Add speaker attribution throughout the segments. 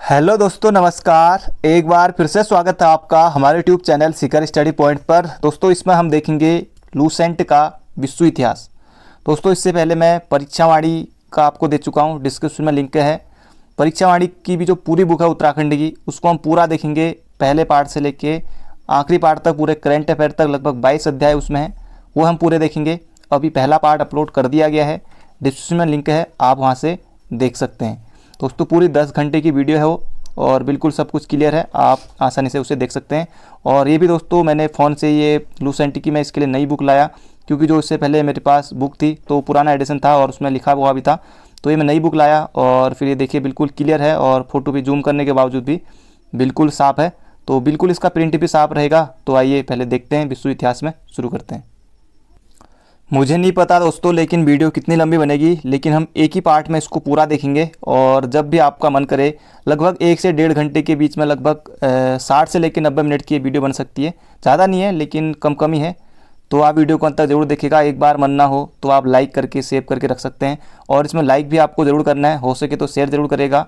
Speaker 1: Hello दोस्तों, नमस्कार। एक बार फिर से स्वागत है आपका हमारे यूट्यूब चैनल शिखर स्टडी पॉइंट पर। दोस्तों, इसमें हम देखेंगे लूसेंट का विश्व इतिहास। दोस्तों, इससे पहले मैं परीक्षावाणी का आपको दे चुका हूँ, डिस्क्रिप्शन में लिंक है। परीक्षावाणी की भी जो पूरी बुक है उत्तराखंड की, उसको हम पूरा देखेंगे, पहले पार्ट से लेके आखिरी पार्ट तक। पूरे करंट अफेयर तक लगभग 22 अध्याय उसमें है, वो हम पूरे देखेंगे। अभी पहला पार्ट अपलोड कर दिया गया है, डिस्क्रिप्शन में लिंक है, आप वहाँ से देख सकते हैं। दोस्तों, पूरी 10 घंटे की वीडियो है वो, और बिल्कुल सब कुछ क्लियर है, आप आसानी से उसे देख सकते हैं। और ये भी दोस्तों, मैंने फ़ोन से ये लूसेंट की मैं इसके लिए नई बुक लाया, क्योंकि जो इससे पहले मेरे पास बुक थी तो पुराना एडिशन था और उसमें लिखा हुआ भी था। तो ये मैं नई बुक लाया और फिर ये देखिए बिल्कुल क्लियर है, और फ़ोटो भी जूम करने के बावजूद भी बिल्कुल साफ़ है। तो बिल्कुल इसका प्रिंट भी साफ़ रहेगा। तो आइए पहले देखते हैं, विश्व इतिहास में शुरू करते हैं। मुझे नहीं पता दोस्तों लेकिन वीडियो कितनी लंबी बनेगी, लेकिन हम एक ही पार्ट में इसको पूरा देखेंगे। और जब भी आपका मन करे, लगभग 1 से 1.5 घंटे के बीच में लगभग 60 से लेकर 90 मिनट की वीडियो बन सकती है। ज़्यादा नहीं है लेकिन कम ही है। तो आप वीडियो को अंत तक जरूर देखिएगा। एक बार मन ना हो तो आप लाइक करके सेव करके रख सकते हैं, और इसमें लाइक भी आपको ज़रूर करना है, हो सके तो शेयर ज़रूर करेगा।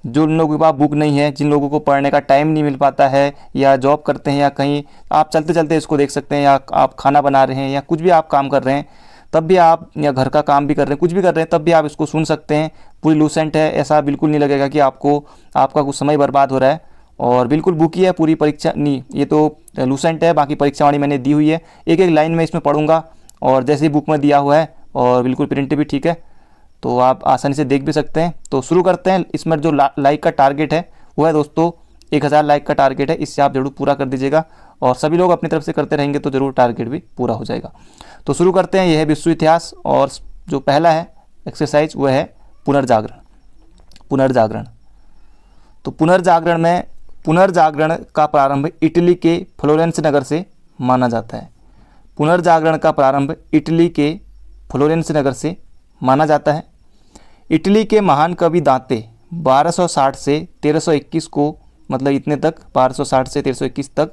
Speaker 1: जो लोगों के पास बुक नहीं है, जिन लोगों को पढ़ने का टाइम नहीं मिल पाता है, या जॉब करते हैं, या कहीं आप चलते चलते इसको देख सकते हैं, या आप खाना बना रहे हैं, या कुछ भी आप काम कर रहे हैं तब भी आप, या घर का काम भी कर रहे हैं, कुछ भी कर रहे हैं तब भी आप इसको सुन सकते हैं। पूरी लूसेंट है, ऐसा बिल्कुल नहीं लगेगा कि आपका कुछ समय बर्बाद हो रहा है। और बिल्कुल बुक ही है, पूरी परीक्षा नहीं, ये तो लूसेंट है, बाकी परीक्षावाणी मैंने दी हुई है। एक एक लाइन में इसमें पढ़ूंगा, और जैसे ही बुक में दिया हुआ है, और बिल्कुल प्रिंट भी ठीक है, तो आप आसानी से देख भी सकते हैं। तो शुरू करते हैं। इसमें जो लाइक का टारगेट है वो है दोस्तों 1000 लाइक का टारगेट है, इससे आप जरूर पूरा कर दीजिएगा, और सभी लोग अपनी तरफ से करते रहेंगे तो ज़रूर टारगेट भी पूरा हो जाएगा। तो शुरू करते हैं। यह है विश्व इतिहास, और जो पहला है एक्सरसाइज वह है पुनर्जागरण। तो पुनर्जागरण का प्रारंभ इटली के फ्लोरेंस नगर से माना जाता है। पुनर्जागरण का प्रारंभ इटली के फ्लोरेंस नगर से माना जाता है। इटली के महान कवि दांते 1260 से 1321 को, मतलब इतने तक 1260 से 1321 तक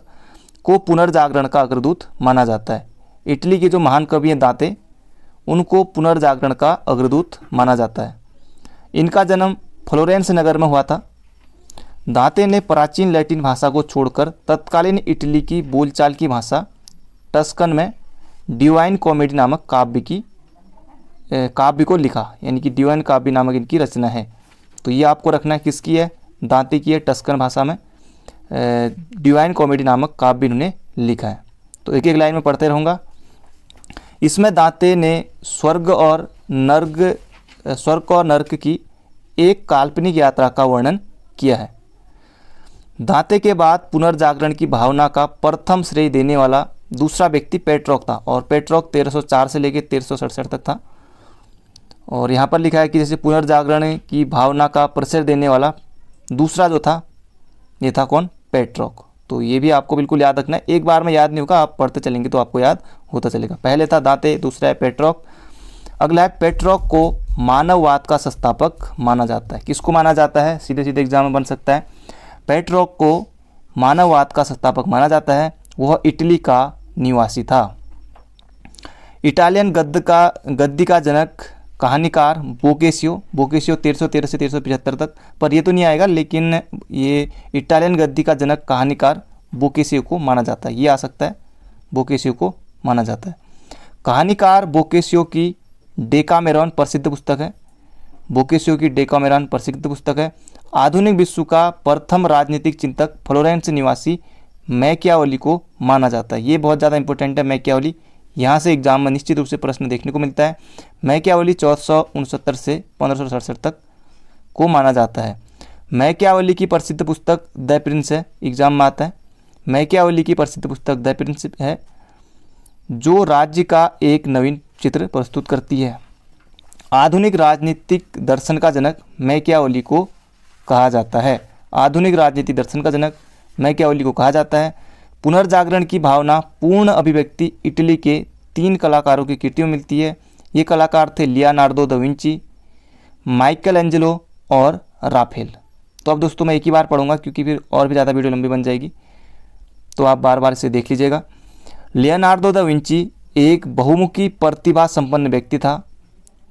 Speaker 1: को पुनर्जागरण का अग्रदूत माना जाता है। इटली के जो महान कवि हैं दांते, उनको पुनर्जागरण का अग्रदूत माना जाता है। इनका जन्म फ्लोरेंस नगर में हुआ था। दांते ने प्राचीन लैटिन भाषा को छोड़कर तत्कालीन इटली की बोलचाल की भाषा टस्कन में डिवाइन कॉमेडी नामक काव्य को लिखा, यानी कि डिवाइन काव्य नामक इनकी रचना है। तो ये आपको रखना है, किसकी है? दांते की है। टस्कन भाषा में डिवाइन कॉमेडी नामक काव्य इन्होंने लिखा है। तो एक एक लाइन में पढ़ते रहूँगा। इसमें दांते ने स्वर्ग और नर्क की एक काल्पनिक यात्रा का वर्णन किया है। दांते के बाद पुनर्जागरण की भावना का प्रथम श्रेय देने वाला दूसरा व्यक्ति पेट्रोक था, और पेट्रोक 1304 से लेकर 1367 तक था। और यहाँ पर लिखा है कि जैसे पुनर्जागरण की भावना का प्रश्रय देने वाला दूसरा जो था, ये था कौन? पेट्रोक। तो ये भी आपको बिल्कुल याद रखना है। एक बार में याद नहीं होगा, आप पढ़ते चलेंगे तो आपको याद होता चलेगा। पहले था दांते, दूसरा है पेट्रोक। अगला है पेट्रोक को मानववाद का संस्थापक माना जाता है। किसको माना जाता है? सीधे सीधे एग्जाम में बन सकता है। पेट्रोक को मानववाद का संस्थापक माना जाता है। वह इटली का निवासी था। इटालियन गद्दी का जनक कहानीकार बोकेशियो 1313 से 1375 तक, पर ये तो नहीं आएगा, लेकिन ये इटालियन गद्दी का जनक कहानीकार बोकेशियो को माना जाता है। ये आ सकता है, बोकेशियो को माना जाता है। कहानीकार बोकेशियो की डेकामेरॉन प्रसिद्ध पुस्तक है। बोकेशियो की डेकामेरॉन प्रसिद्ध पुस्तक है। आधुनिक विश्व का प्रथम राजनीतिक चिंतक फ्लोरेंस निवासी मैकियावेली को माना जाता है। ये बहुत ज़्यादा इंपॉर्टेंट है, मैकियावेली। यहाँ से एग्जाम में निश्चित रूप से प्रश्न देखने को मिलता है। मैकियावेली 1469 से 1567 तक को माना जाता है। मैकियावेली की प्रसिद्ध पुस्तक द प्रिंस है, एग्जाम में आता है। मैकियावेली की प्रसिद्ध पुस्तक द प्रिंस है, जो राज्य का एक नवीन चित्र प्रस्तुत करती है। आधुनिक राजनीतिक दर्शन का जनक मैकियावेली को कहा जाता है। आधुनिक राजनीतिक दर्शन का जनक मैकियावेली को कहा जाता है। पुनर्जागरण की भावना पूर्ण अभिव्यक्ति इटली के 3 कलाकारों की कृतियों में मिलती है। ये कलाकार थे Leonardo da Vinci, Michael Angelo और राफेल। तो अब दोस्तों मैं एक ही बार पढ़ूंगा, क्योंकि फिर और भी ज़्यादा वीडियो लंबी बन जाएगी, तो आप बार बार इसे देख लीजिएगा। लियोनार्दो दा विंची एक बहुमुखी प्रतिभा संपन्न व्यक्ति था।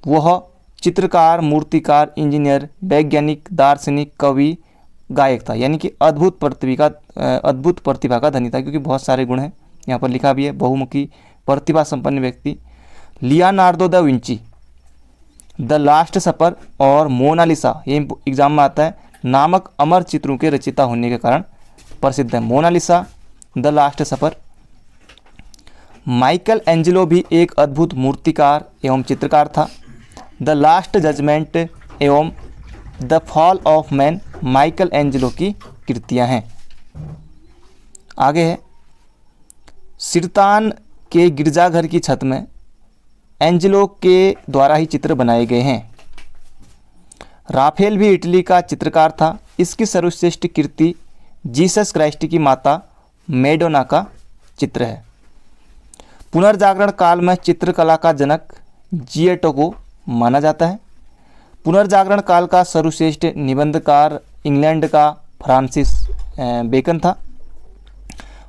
Speaker 1: वह चित्रकार, मूर्तिकार, इंजीनियर, वैज्ञानिक, दार्शनिक, कवि, गायक था, यानी कि अद्भुत प्रतिभा का धनी था, क्योंकि बहुत सारे गुण हैं, यहाँ पर लिखा भी है, बहुमुखी प्रतिभा संपन्न व्यक्ति। Leonardo da Vinci the last सपर और मोनालिसा, ये एग्जाम में आता है, नामक अमर चित्रों के रचयिता होने के कारण प्रसिद्ध है। Mona Lisa, the last supper. Michelangelo भी एक अद्भुत मूर्तिकार एवं चित्रकार था। द लास्ट जजमेंट एवं the fall of man Michelangelo की कृतियां हैं। आगे है, सिरतान के गिरजाघर की छत में एंजेलो के द्वारा ही चित्र बनाए गए हैं। राफेल भी इटली का चित्रकार था। इसकी सर्वश्रेष्ठ कृति जीसस क्राइस्ट की माता मैडोना का चित्र है। पुनर्जागरण काल में चित्रकला का जनक जिएटो को माना जाता है। पुनर्जागरण काल का सर्वश्रेष्ठ निबंधकार इंग्लैंड का फ्रांसिस बेकन था।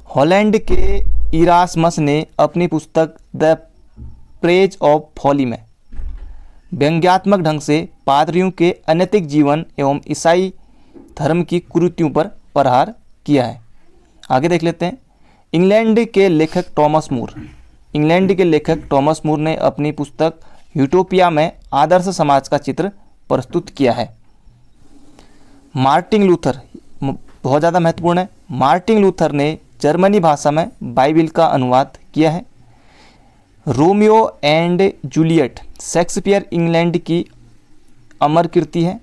Speaker 1: हॉलैंड के इरासमस ने अपनी पुस्तक द प्रेज ऑफ फॉली में व्यंग्यात्मक ढंग से पादरियों के अनैतिक जीवन एवं ईसाई धर्म की कुरीतियों पर प्रहार किया है। आगे देख लेते हैं, इंग्लैंड के लेखक टॉमस मूर ने अपनी पुस्तक यूटोपिया में आदर्श समाज का चित्र प्रस्तुत किया है। मार्टिन लूथर, बहुत ज़्यादा महत्वपूर्ण है, मार्टिन लूथर ने जर्मनी भाषा में बाइबिल का अनुवाद किया है। Romeo and Juliet Shakespeare England की अमर कृति है।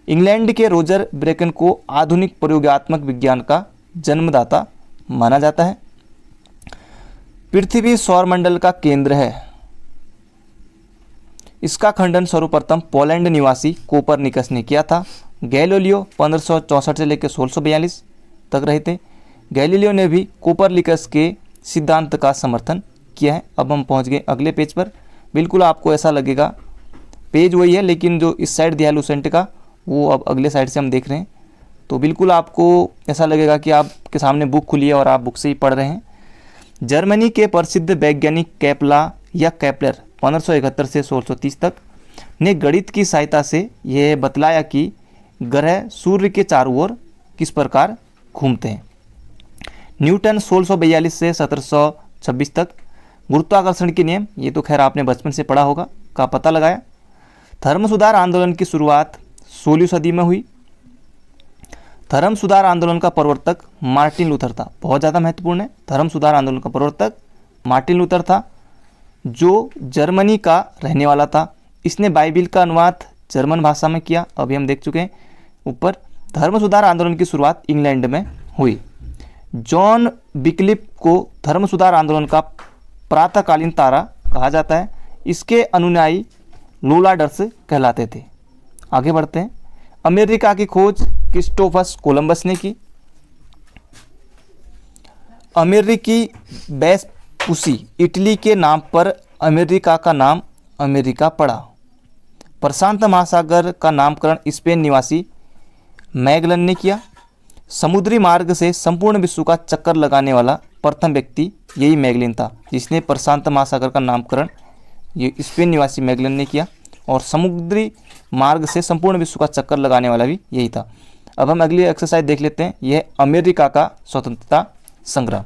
Speaker 1: इंग्लैंड के रोजर ब्रेकन को आधुनिक प्रयोगात्मक विज्ञान का जन्मदाता माना जाता है। पृथ्वी सौरमंडल का केंद्र है। इसका खंडन सर्वप्रथम पोलैंड निवासी कोपरनिकस ने किया था। गैलीलियो 1564 से लेकर 1642 तक रहे थे। गैलीलियो ने भी कोपरनिकस के सिद्धांत का समर्थन किया है। अब हम पहुंच गए अगले पेज पर। बिल्कुल आपको ऐसा लगेगा, पेज वही है लेकिन जो इस साइड दिया लूसेंट का वो अब अगले साइड से हम देख रहे हैं, तो बिल्कुल आपको ऐसा लगेगा कि आपके सामने बुक खुली है और आप बुक से ही पढ़ रहे हैं। जर्मनी के प्रसिद्ध वैज्ञानिक केपला या केपलर 1571 से 1630 तक ने गणित की सहायता से यह बतलाया कि ग्रह सूर्य के चारों ओर किस प्रकार घूमते हैं। न्यूटन 1642 से 1726 तक गुरुत्वाकर्षण के नियम, ये तो खैर आपने बचपन से पढ़ा होगा, का पता लगाया। धर्म सुधार आंदोलन की शुरुआत 16वीं सदी में हुई। धर्म सुधार आंदोलन का प्रवर्तक मार्टिन लूथर था, बहुत ज़्यादा महत्वपूर्ण है। धर्म सुधार आंदोलन का प्रवर्तक मार्टिन लूथर था, जो जर्मनी का रहने वाला था। इसने बाइबिल का अनुवाद जर्मन भाषा में किया, अभी हम देख चुके हैं ऊपर। धर्म सुधार आंदोलन की शुरुआत इंग्लैंड में हुई। जॉन विक्लिफ को धर्म सुधार आंदोलन का प्रातःकालीन तारा कहा जाता है। इसके अनुयायी लोलाडर्स कहलाते थे। आगे बढ़ते हैं। अमेरिका की खोज क्रिस्टोफर कोलंबस ने की। अमेरिकी वेस्पुसी इटली के नाम पर अमेरिका का नाम अमेरिका पड़ा। प्रशांत महासागर का नामकरण स्पेन निवासी मैगलन ने किया। समुद्री मार्ग से संपूर्ण विश्व का चक्कर लगाने वाला प्रथम व्यक्ति यही मैगलन था, जिसने प्रशांत महासागर का नामकरण ये स्पेन निवासी मैगलन ने किया, और समुद्री मार्ग से संपूर्ण विश्व का चक्कर लगाने वाला भी यही था। अब हम अगली एक्सरसाइज देख लेते हैं। यह अमेरिका का स्वतंत्रता संग्राम।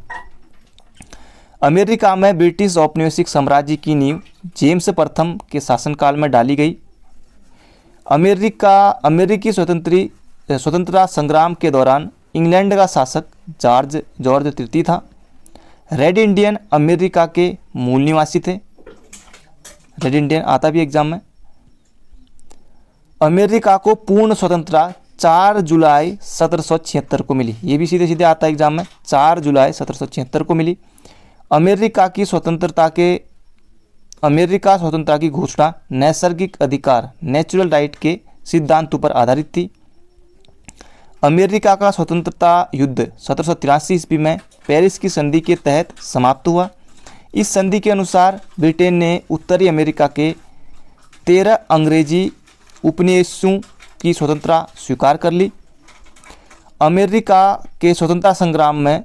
Speaker 1: अमेरिका में ब्रिटिश औपनिवेशिक साम्राज्य की नींव जेम्स प्रथम के शासनकाल में डाली गई। अमेरिकी स्वतंत्रता संग्राम के दौरान इंग्लैंड का शासक जॉर्ज तृतीय था। रेड इंडियन अमेरिका के मूल निवासी थे। रेड इंडियन आता भी एग्जाम में। अमेरिका को पूर्ण स्वतंत्रता 4 जुलाई 1776 को मिली। ये भी सीधे सीधे आता है एग्जाम में, 4 जुलाई 1776 को मिली। अमेरिका स्वतंत्रता की घोषणा नैसर्गिक अधिकार नेचुरल राइट के सिद्धांतों पर आधारित थी। अमेरिका का स्वतंत्रता युद्ध 1783 ईस्वी में पेरिस की संधि के तहत समाप्त हुआ। इस संधि के अनुसार ब्रिटेन ने उत्तरी अमेरिका के 13 अंग्रेजी उपनिवेशों की स्वतंत्रता स्वीकार कर ली। अमेरिका के स्वतंत्रता संग्राम में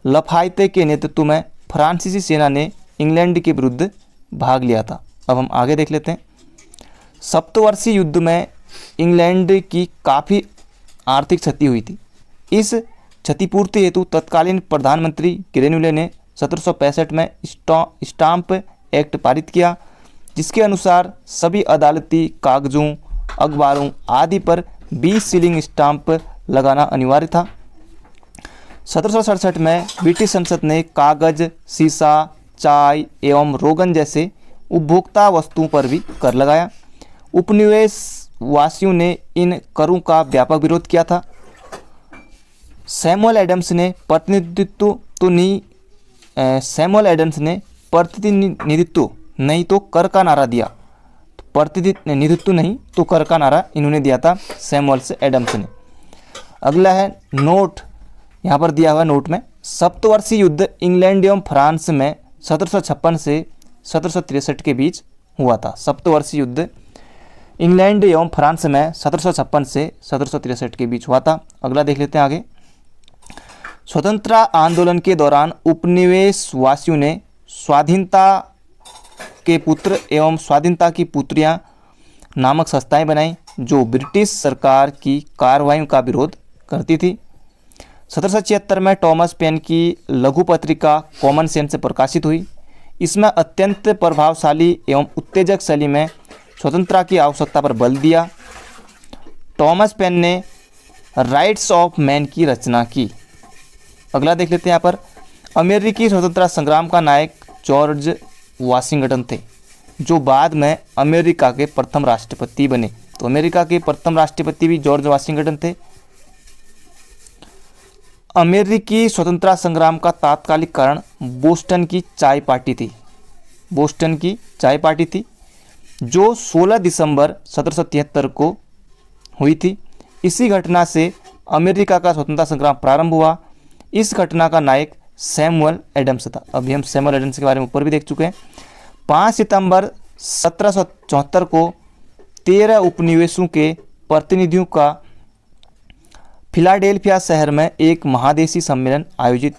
Speaker 1: लफायते के नेतृत्व में फ्रांसीसी सेना ने इंग्लैंड के विरुद्ध भाग लिया था। अब हम आगे देख लेते हैं। सप्तवर्षीय युद्ध में इंग्लैंड की काफ़ी आर्थिक क्षति हुई थी। इस क्षतिपूर्ति हेतु तत्कालीन प्रधानमंत्री ग्रेनुले ने 1765 में स्टाम्प एक्ट पारित किया, जिसके अनुसार सभी अदालती कागजों, अखबारों आदि पर 20 शिलिंग स्टाम्प लगाना अनिवार्य था। 1767 में ब्रिटिश संसद ने कागज, सीसा, चाय एवं रोगन जैसे उपभोक्ता वस्तुओं पर भी कर लगाया। उपनिवेश वासियों ने इन करों का व्यापक विरोध किया था। सैमुअल एडम्स ने प्रतिनिधित्व नहीं तो कर का नारा दिया। प्रतिनिधित्व नहीं तो कर का नारा इन्होंने दिया था, सैमुअल्स एडम्स ने। अगला है नोट, यहाँ पर दिया हुआ नोट में, सप्तवर्षीय युद्ध इंग्लैंड एवं फ्रांस में 1756 से 1763 के बीच हुआ था। सप्तवर्षीय युद्ध इंग्लैंड एवं फ्रांस में 1756 से 1763 के बीच हुआ था। अगला देख लेते हैं आगे। स्वतंत्रता आंदोलन के दौरान उपनिवेश वासियों ने स्वाधीनता के पुत्र एवं स्वाधीनता की पुत्रियां नामक संस्थाएं बनाई, जो ब्रिटिश सरकार की कार्रवाइयों का विरोध करती थी। 1776 में टॉमस पेन की लघु पत्रिका कॉमन सेंस प्रकाशित हुई। इसमें अत्यंत प्रभावशाली एवं उत्तेजक शैली में स्वतंत्रता की आवश्यकता पर बल दिया। टॉमस पेन ने राइट्स ऑफ मैन की रचना की। अगला देख लेते हैं यहाँ पर। अमेरिकी स्वतंत्रता संग्राम का नायक जॉर्ज वाशिंगटन थे, जो बाद में अमेरिका के प्रथम राष्ट्रपति बने। तो अमेरिका के प्रथम राष्ट्रपति भी जॉर्ज वाशिंगटन थे। अमेरिकी स्वतंत्रता संग्राम का तात्कालिक कारण बोस्टन की चाय पार्टी थी। बोस्टन की चाय पार्टी थी, जो 16 दिसंबर 1773 को हुई थी। इसी घटना से अमेरिका का स्वतंत्रता संग्राम प्रारंभ हुआ। इस घटना का नायक सैमुअल एडम्स था। अभी हम सैमुअल एडम्स के बारे में ऊपर भी देख चुके हैं। 5 सितंबर 1774 को 13 उपनिवेशों के प्रतिनिधियों का फिलाडेल्फिया शहर में एक महादेशी सम्मेलन आयोजित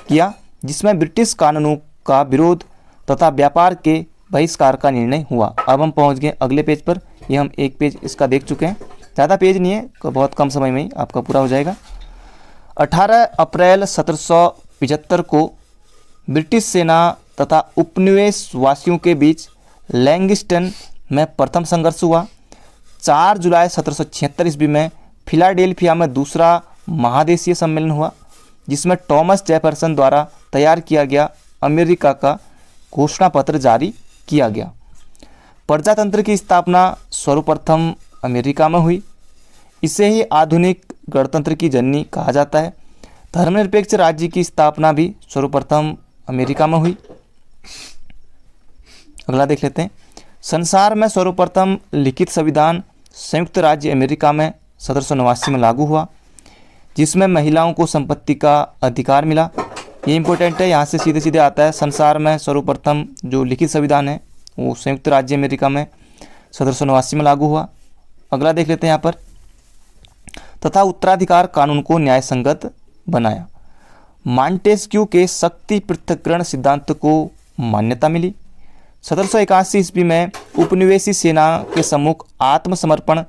Speaker 1: किया, जिसमें ब्रिटिश कानूनों का विरोध तथा व्यापार के बहिष्कार का निर्णय हुआ। अब हम पहुंच गए अगले पेज पर। ये हम एक पेज इसका देख चुके हैं, ज़्यादा पेज नहीं है, बहुत कम समय में ही आपका पूरा हो जाएगा। 18 अप्रैल 1775 को ब्रिटिश सेना तथा उपनिवेश वासियों के बीच लैंगिस्टन में प्रथम संघर्ष हुआ। 4 जुलाई 1776 ईस्वी में फिलाडेल्फिया में दूसरा महादेशीय सम्मेलन हुआ, जिसमें टॉमस जेफरसन द्वारा तैयार किया गया अमेरिका का घोषणा पत्र जारी किया गया। प्रजातंत्र की स्थापना सर्वप्रथम अमेरिका में हुई। इसे ही आधुनिक गणतंत्र की जननी कहा जाता है। धर्मनिरपेक्ष राज्य की स्थापना भी सर्वप्रथम अमेरिका में हुई। अगला देख लेते हैं। संसार में सर्वप्रथम लिखित संविधान संयुक्त राज्य अमेरिका में 1789 में लागू हुआ, जिसमें महिलाओं को संपत्ति का अधिकार मिला। ये इंपॉर्टेंट है, यहाँ से सीधे सीधे आता है। संसार में सर्वप्रथम जो लिखित संविधान है वो संयुक्त राज्य अमेरिका में 1789 में लागू हुआ। अगला देख लेते हैं यहाँ पर। तथा उत्तराधिकार कानून को न्याय संगत बनाया। मॉन्टेस्क्यू के शक्ति पृथक्करण सिद्धांत को मान्यता मिली। 1781 ईस्वी में उपनिवेशी सेना के सम्मुख आत्मसमर्पण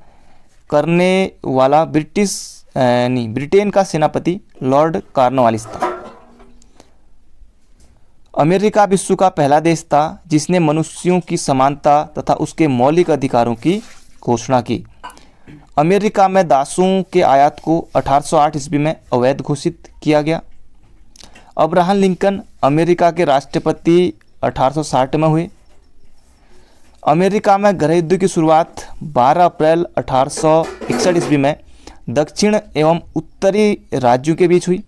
Speaker 1: करने वाला ब्रिटेन का सेनापति लॉर्ड कॉर्नवालिस था। अमेरिका विश्व का पहला देश था जिसने मनुष्यों की समानता तथा उसके मौलिक अधिकारों की घोषणा की। अमेरिका में दासों के आयात को 1808 ईस्वी में अवैध घोषित किया गया। अब्राहम लिंकन अमेरिका के राष्ट्रपति 1860 में हुए। अमेरिका में गृह युद्ध की शुरुआत 12 अप्रैल 1861 ईस्वी में दक्षिण एवं उत्तरी राज्यों के बीच हुई।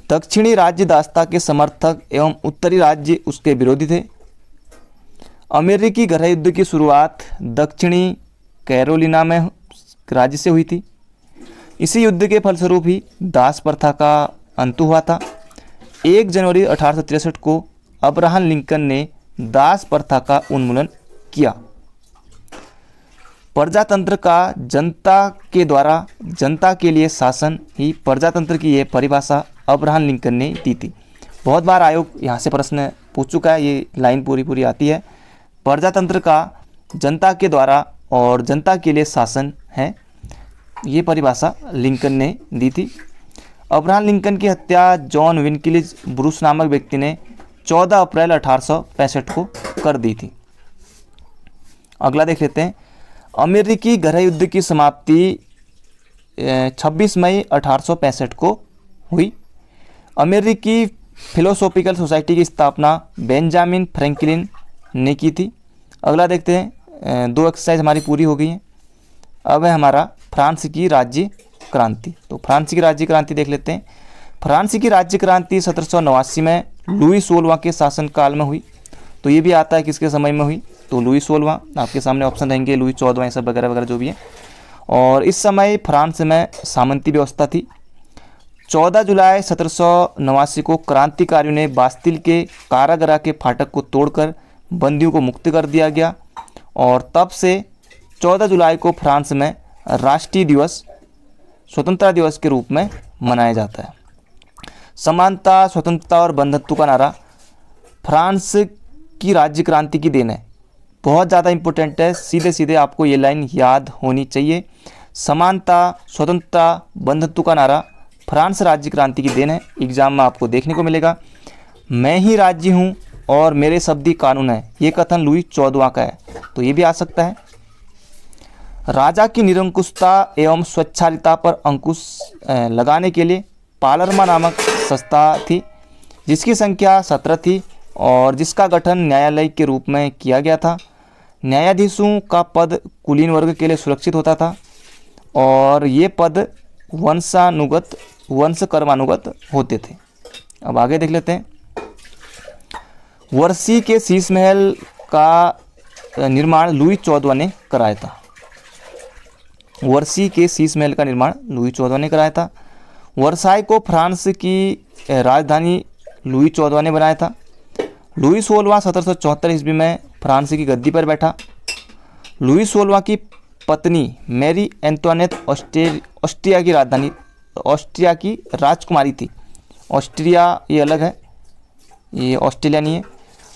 Speaker 1: दक्षिणी राज्य दासता के समर्थक एवं उत्तरी राज्य उसके विरोधी थे। अमेरिकी गृह युद्ध की शुरुआत दक्षिणी कैरोलिना में राज्य से हुई थी। इसी युद्ध के फलस्वरूप ही दास प्रथा का अंत हुआ था। 1 जनवरी 1863 को अब्राहम लिंकन ने दास प्रथा का उन्मूलन किया। प्रजातंत्र का जनता के द्वारा जनता के लिए शासन ही प्रजातंत्र की यह परिभाषा अब्राहम लिंकन ने दी थी। बहुत बार आयोग यहाँ से प्रश्न पूछ चुका है, ये लाइन पूरी आती है। प्रजातंत्र का जनता के द्वारा और जनता के लिए शासन है। ये परिभाषा लिंकन ने दी थी। अब्राहम लिंकन की हत्या जॉन विनक्लिज ब्रूस नामक व्यक्ति ने 14 अप्रैल 1865 को कर दी थी। अगला देख लेते हैं। अमेरिकी गृह युद्ध की समाप्ति 26 मई 1865 को हुई। अमेरिकी फिलोसॉफिकल सोसाइटी की स्थापना बेंजामिन फ्रैंकलिन ने की थी। अगला देखते हैं। 2 एक्सरसाइज हमारी पूरी हो गई हैं। अब है हमारा फ्रांस की राज्य क्रांति। तो फ्रांस की राज्य क्रांति देख लेते हैं। फ्रांस की राज्य क्रांति 1789 में लुई 16वां के शासनकाल में हुई। तो ये भी आता है किसके समय में हुई, तो लुई 16वां। आपके सामने ऑप्शन रहेंगे लुई 14वां, ये सब वगैरह वगैरह जो भी है। और इस समय फ्रांस में सामंती व्यवस्था थी। 14 जुलाई 1789 को क्रांतिकारियों ने बास्तिल के कारागृह के फाटक को तोड़कर बंदियों को मुक्त कर दिया गया और तब से 14 जुलाई को फ्रांस में राष्ट्रीय दिवस, स्वतंत्रता दिवस के रूप में मनाया जाता है। समानता, स्वतंत्रता और बंधुत्व का नारा फ्रांस की राज्य क्रांति की देन है। बहुत ज़्यादा इंपॉर्टेंट है, सीधे सीधे आपको ये लाइन याद होनी चाहिए। समानता, स्वतंत्रता, बंधुत्व का नारा फ्रांस राज्य क्रांति की देन है। एग्जाम में आपको देखने को मिलेगा। मैं ही राज्य हूँ और मेरे शब्द ही कानून है, ये कथन लुई 14वां का है, तो ये भी आ सकता है। राजा की निरंकुशता एवं स्वच्छारिता पर अंकुश लगाने के लिए पालरमा नामक संस्था थी, जिसकी संख्या 17 थी और जिसका गठन न्यायालय के रूप में किया गया था। न्यायाधीशों का पद कुलीन वर्ग के लिए सुरक्षित होता था और ये पद वंशकर्मानुगत होते थे। अब आगे देख लेते हैं। वर्सी के शीश महल का निर्माण लुई 14वां ने कराया था। वर्सी के शीश महल का निर्माण लुई 14वां ने कराया था। वर्साई को फ्रांस की राजधानी लुई 14वां ने बनाया था। लुई 16वां 1774 ईस्वी में फ्रांस की गद्दी पर बैठा। लुई 16वां की पत्नी मैरी एंटोनेट ऑस्ट्रिया की राजधानी, ऑस्ट्रिया की राजकुमारी थी। ऑस्ट्रिया ये अलग है, ये ऑस्ट्रेलिया नहीं है।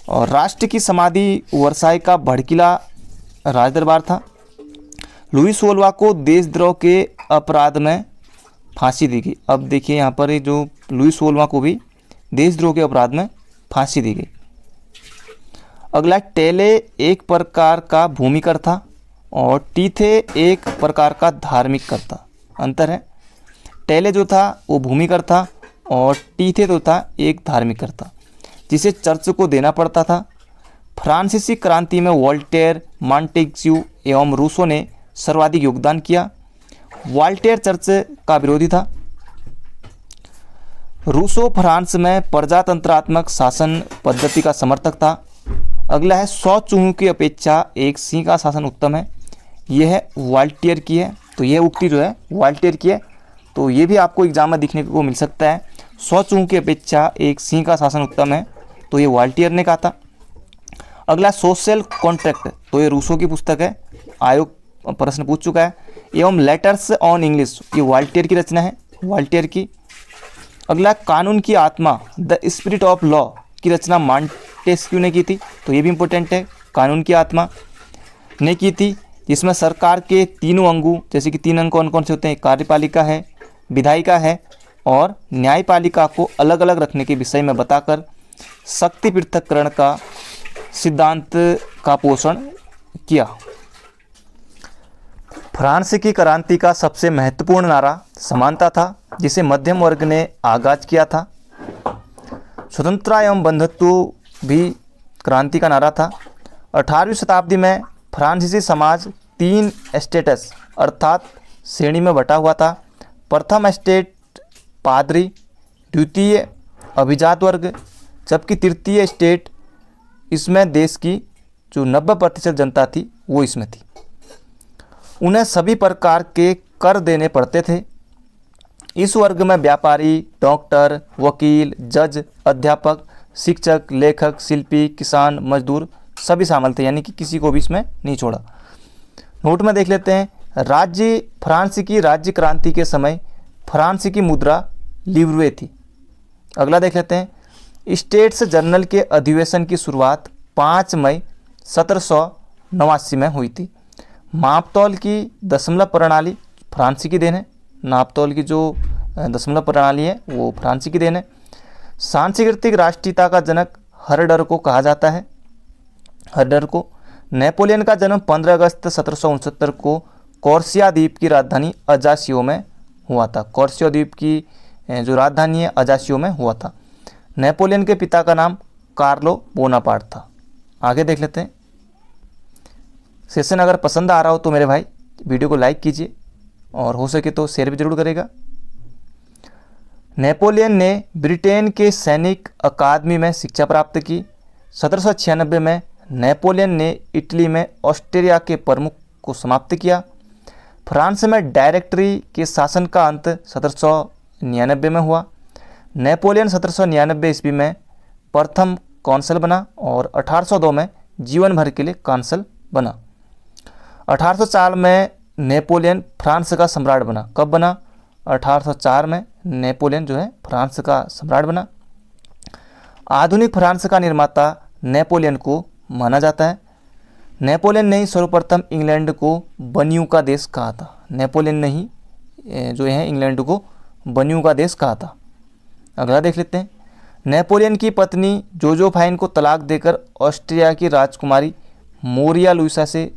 Speaker 1: और राष्ट्र की समाधि वर्साई का भड़कीला राजदरबार था। लुई 16वां को देशद्रोह के अपराध में फांसी दी गई। अब देखिए यहाँ पर जो लुई 16वां को भी देशद्रोह के अपराध में फांसी दी गई। अगला, टेले एक प्रकार का भूमिकर था और टीथे एक प्रकार का धार्मिक कर था। अंतर है, टेले जो था वो भूमिकर था और टीथे जो था एक धार्मिक कर था, जिसे चर्च को देना पड़ता था। फ्रांसीसी क्रांति में वोल्टेयर, मॉन्टेस्क्यू एवं रूसो ने सर्वाधिक योगदान किया। वोल्टेयर चर्च का विरोधी था। रूसो फ्रांस में प्रजातंत्रात्मक शासन पद्धति का समर्थक था। अगला है, 100 चूहों की अपेक्षा एक सिंह का शासन उत्तम है। यह है वोल्टेयर की है, तो यह उक्ति जो है वोल्टेयर की है। तो ये भी आपको एग्जाम में दिखने को मिल सकता है। 100 चूहों की अपेक्षा एक सिंह का शासन उत्तम है, तो ये वोल्टेयर ने कहा था। अगला, सोशल कॉन्ट्रैक्ट, तो ये रूसो की पुस्तक है, आयोग प्रश्न पूछ चुका है। एवं लेटर्स ऑन इंग्लिश, ये वोल्टेयर की रचना है, वोल्टेयर की। अगला, कानून की आत्मा, द स्पिरिट ऑफ लॉ की रचना मॉन्टेस्क्यू ने की थी, तो ये भी इंपॉर्टेंट है, कानून की आत्मा ने की थी, जिसमें सरकार के तीनों अंगों, जैसे कि 3 अंग कौन कौन से होते हैं, कार्यपालिका है, विधायिका है और न्यायपालिका को अलग अलग रखने के विषय में बताकर शक्ति पृथक्करण का सिद्धांत का पोषण किया। फ्रांस की क्रांति का सबसे महत्वपूर्ण नारा समानता था, जिसे मध्यम वर्ग ने आगाज किया था। स्वतंत्रता एवं बंधुत्व भी क्रांति का नारा था। 18वीं शताब्दी में फ्रांसीसी समाज 3 स्टेटस अर्थात श्रेणी में बटा हुआ था। प्रथम स्टेट पादरी, द्वितीय अभिजात वर्ग, जबकि तृतीय स्टेट, इसमें देश की जो 90% जनता थी वो इसमें थी। उन्हें सभी प्रकार के कर देने पड़ते थे। इस वर्ग में व्यापारी, डॉक्टर, वकील, जज, अध्यापक, शिक्षक, लेखक, शिल्पी, किसान, मजदूर सभी शामिल थे, यानी कि किसी को भी इसमें नहीं छोड़ा। नोट में देख लेते हैं, फ्रांस की राज्य क्रांति के समय फ्रांस की मुद्रा लिव्रे थी। अगला देख लेते हैं, स्टेट्स जर्नल के अधिवेशन की शुरुआत 5 मई 1789 में हुई थी। मापतौल की दशमलव प्रणाली फ्रांसी की देन है। नापतोल की जो दशमलव प्रणाली है वो फ्रांसी की देन है। सांस्कृतिक राष्ट्रीयता का जनक हरडर को कहा जाता है, हरडर को। नेपोलियन का जन्म 15 अगस्त 1769 को कॉर्सिया द्वीप की राजधानी अजासियो में हुआ था। कॉर्सिया द्वीप की जो राजधानी है अजासियो में हुआ था। नेपोलियन के पिता का नाम कार्लो बोनापार्ट था। आगे देख लेते हैं। सेशन अगर पसंद आ रहा हो तो मेरे भाई वीडियो को लाइक कीजिए और हो सके तो शेयर भी जरूर करेगा। नेपोलियन ने ब्रिटेन के सैनिक अकादमी में शिक्षा प्राप्त की। 1796 में नेपोलियन ने इटली में ऑस्ट्रिया के प्रमुख को समाप्त किया। फ्रांस में डायरेक्टरी के शासन का अंत 1799 में हुआ। नेपोलियन 1799 ईस्वी में प्रथम कौंसल बना और 1802 में जीवन भर के लिए कौंसल बना। 1804 में नेपोलियन फ्रांस का सम्राट बना। कब बना? 1804 में नेपोलियन जो है फ्रांस का सम्राट बना। आधुनिक फ्रांस का निर्माता नेपोलियन को माना जाता है। नेपोलियन ने ही सर्वप्रथम इंग्लैंड को बनियों का देश कहा था। नेपोलियन ने ही जो है इंग्लैंड को बनियों का देश कहा था। अगला देख लेते हैं। नेपोलियन की पत्नी जोजोफाइन को तलाक देकर ऑस्ट्रिया की राजकुमारी मोरिया लुइसा से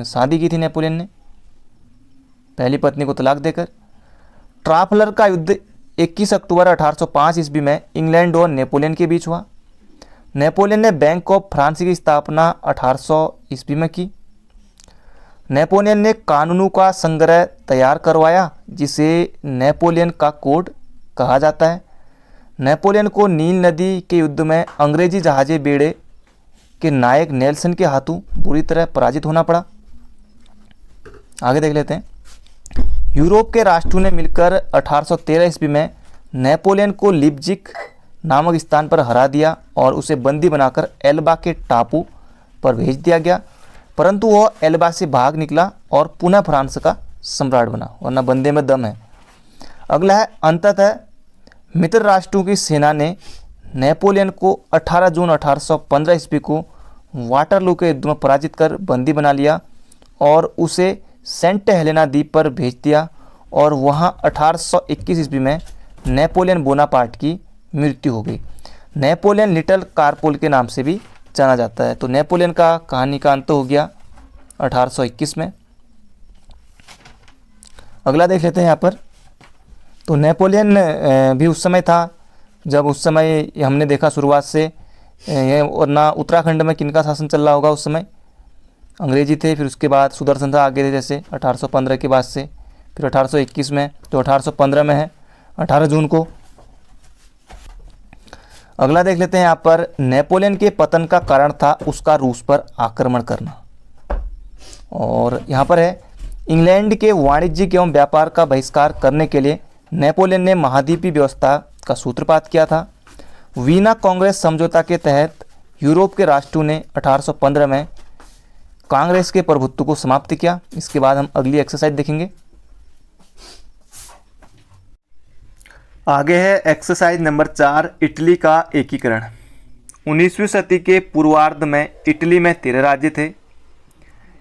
Speaker 1: शादी की थी नेपोलियन ने, पहली पत्नी को तलाक देकर। ट्राफलर का युद्ध 21 अक्टूबर 1805 ईस्वी में इंग्लैंड और नेपोलियन के बीच हुआ। नेपोलियन ने बैंक ऑफ फ्रांस की स्थापना 1800 ईस्वी में की। नेपोलियन ने कानूनों का संग्रह तैयार करवाया जिसे नेपोलियन का कोड कहा जाता है। नेपोलियन को नील नदी के युद्ध में अंग्रेजी जहाज़ी बेड़े के नायक नेल्सन के हाथों बुरी तरह पराजित होना पड़ा। आगे देख लेते हैं। यूरोप के राष्ट्रों ने मिलकर 1813 ईस्वी में नेपोलियन को लिप्जिक नामक स्थान पर हरा दिया और उसे बंदी बनाकर एल्बा के टापू पर भेज दिया गया, परंतु वह एल्बा से भाग निकला और पुनः फ्रांस का सम्राट बना, वरना बंदे में दम है। अगला है अंततः मित्र राष्ट्रों की सेना ने नेपोलियन को 18 जून 1815 ईस्वी को वाटरलू के युद्ध में पराजित कर बंदी बना लिया और उसे सेंट हेलेना द्वीप पर भेज दिया और वहां 1821 ईस्वी में नेपोलियन बोनापार्ट की मृत्यु हो गई। नेपोलियन लिटिल कारपोल के नाम से भी जाना जाता है। तो नेपोलियन का कहानी का अंत हो गया 1821 में। अगला देख लेते हैं यहाँ पर। तो नेपोलियन भी उस समय था जब उस समय हमने देखा शुरुआत से, वरना उत्तराखंड में किनका शासन चल रहा होगा उस समय? अंग्रेजी थे, फिर उसके बाद सुदर्शन था आगे थे, जैसे 1815 के बाद से, फिर 1821 में, तो 1815 में है 18 जून को। अगला देख लेते हैं यहाँ पर। नेपोलियन के पतन का कारण था उसका रूस पर आक्रमण करना, और यहाँ पर है इंग्लैंड के वाणिज्यिक एवं व्यापार का बहिष्कार करने के लिए नेपोलियन ने महाद्वीपीय व्यवस्था का सूत्रपात किया था। वीना कांग्रेस समझौता के तहत यूरोप के राष्ट्रों ने 1815 में कांग्रेस के प्रभुत्व को समाप्त किया। इसके बाद हम अगली एक्सरसाइज देखेंगे। आगे है एक्सरसाइज नंबर 4, इटली का एकीकरण। 19वीं सदी के पूर्वार्ध में इटली में 13 राज्य थे।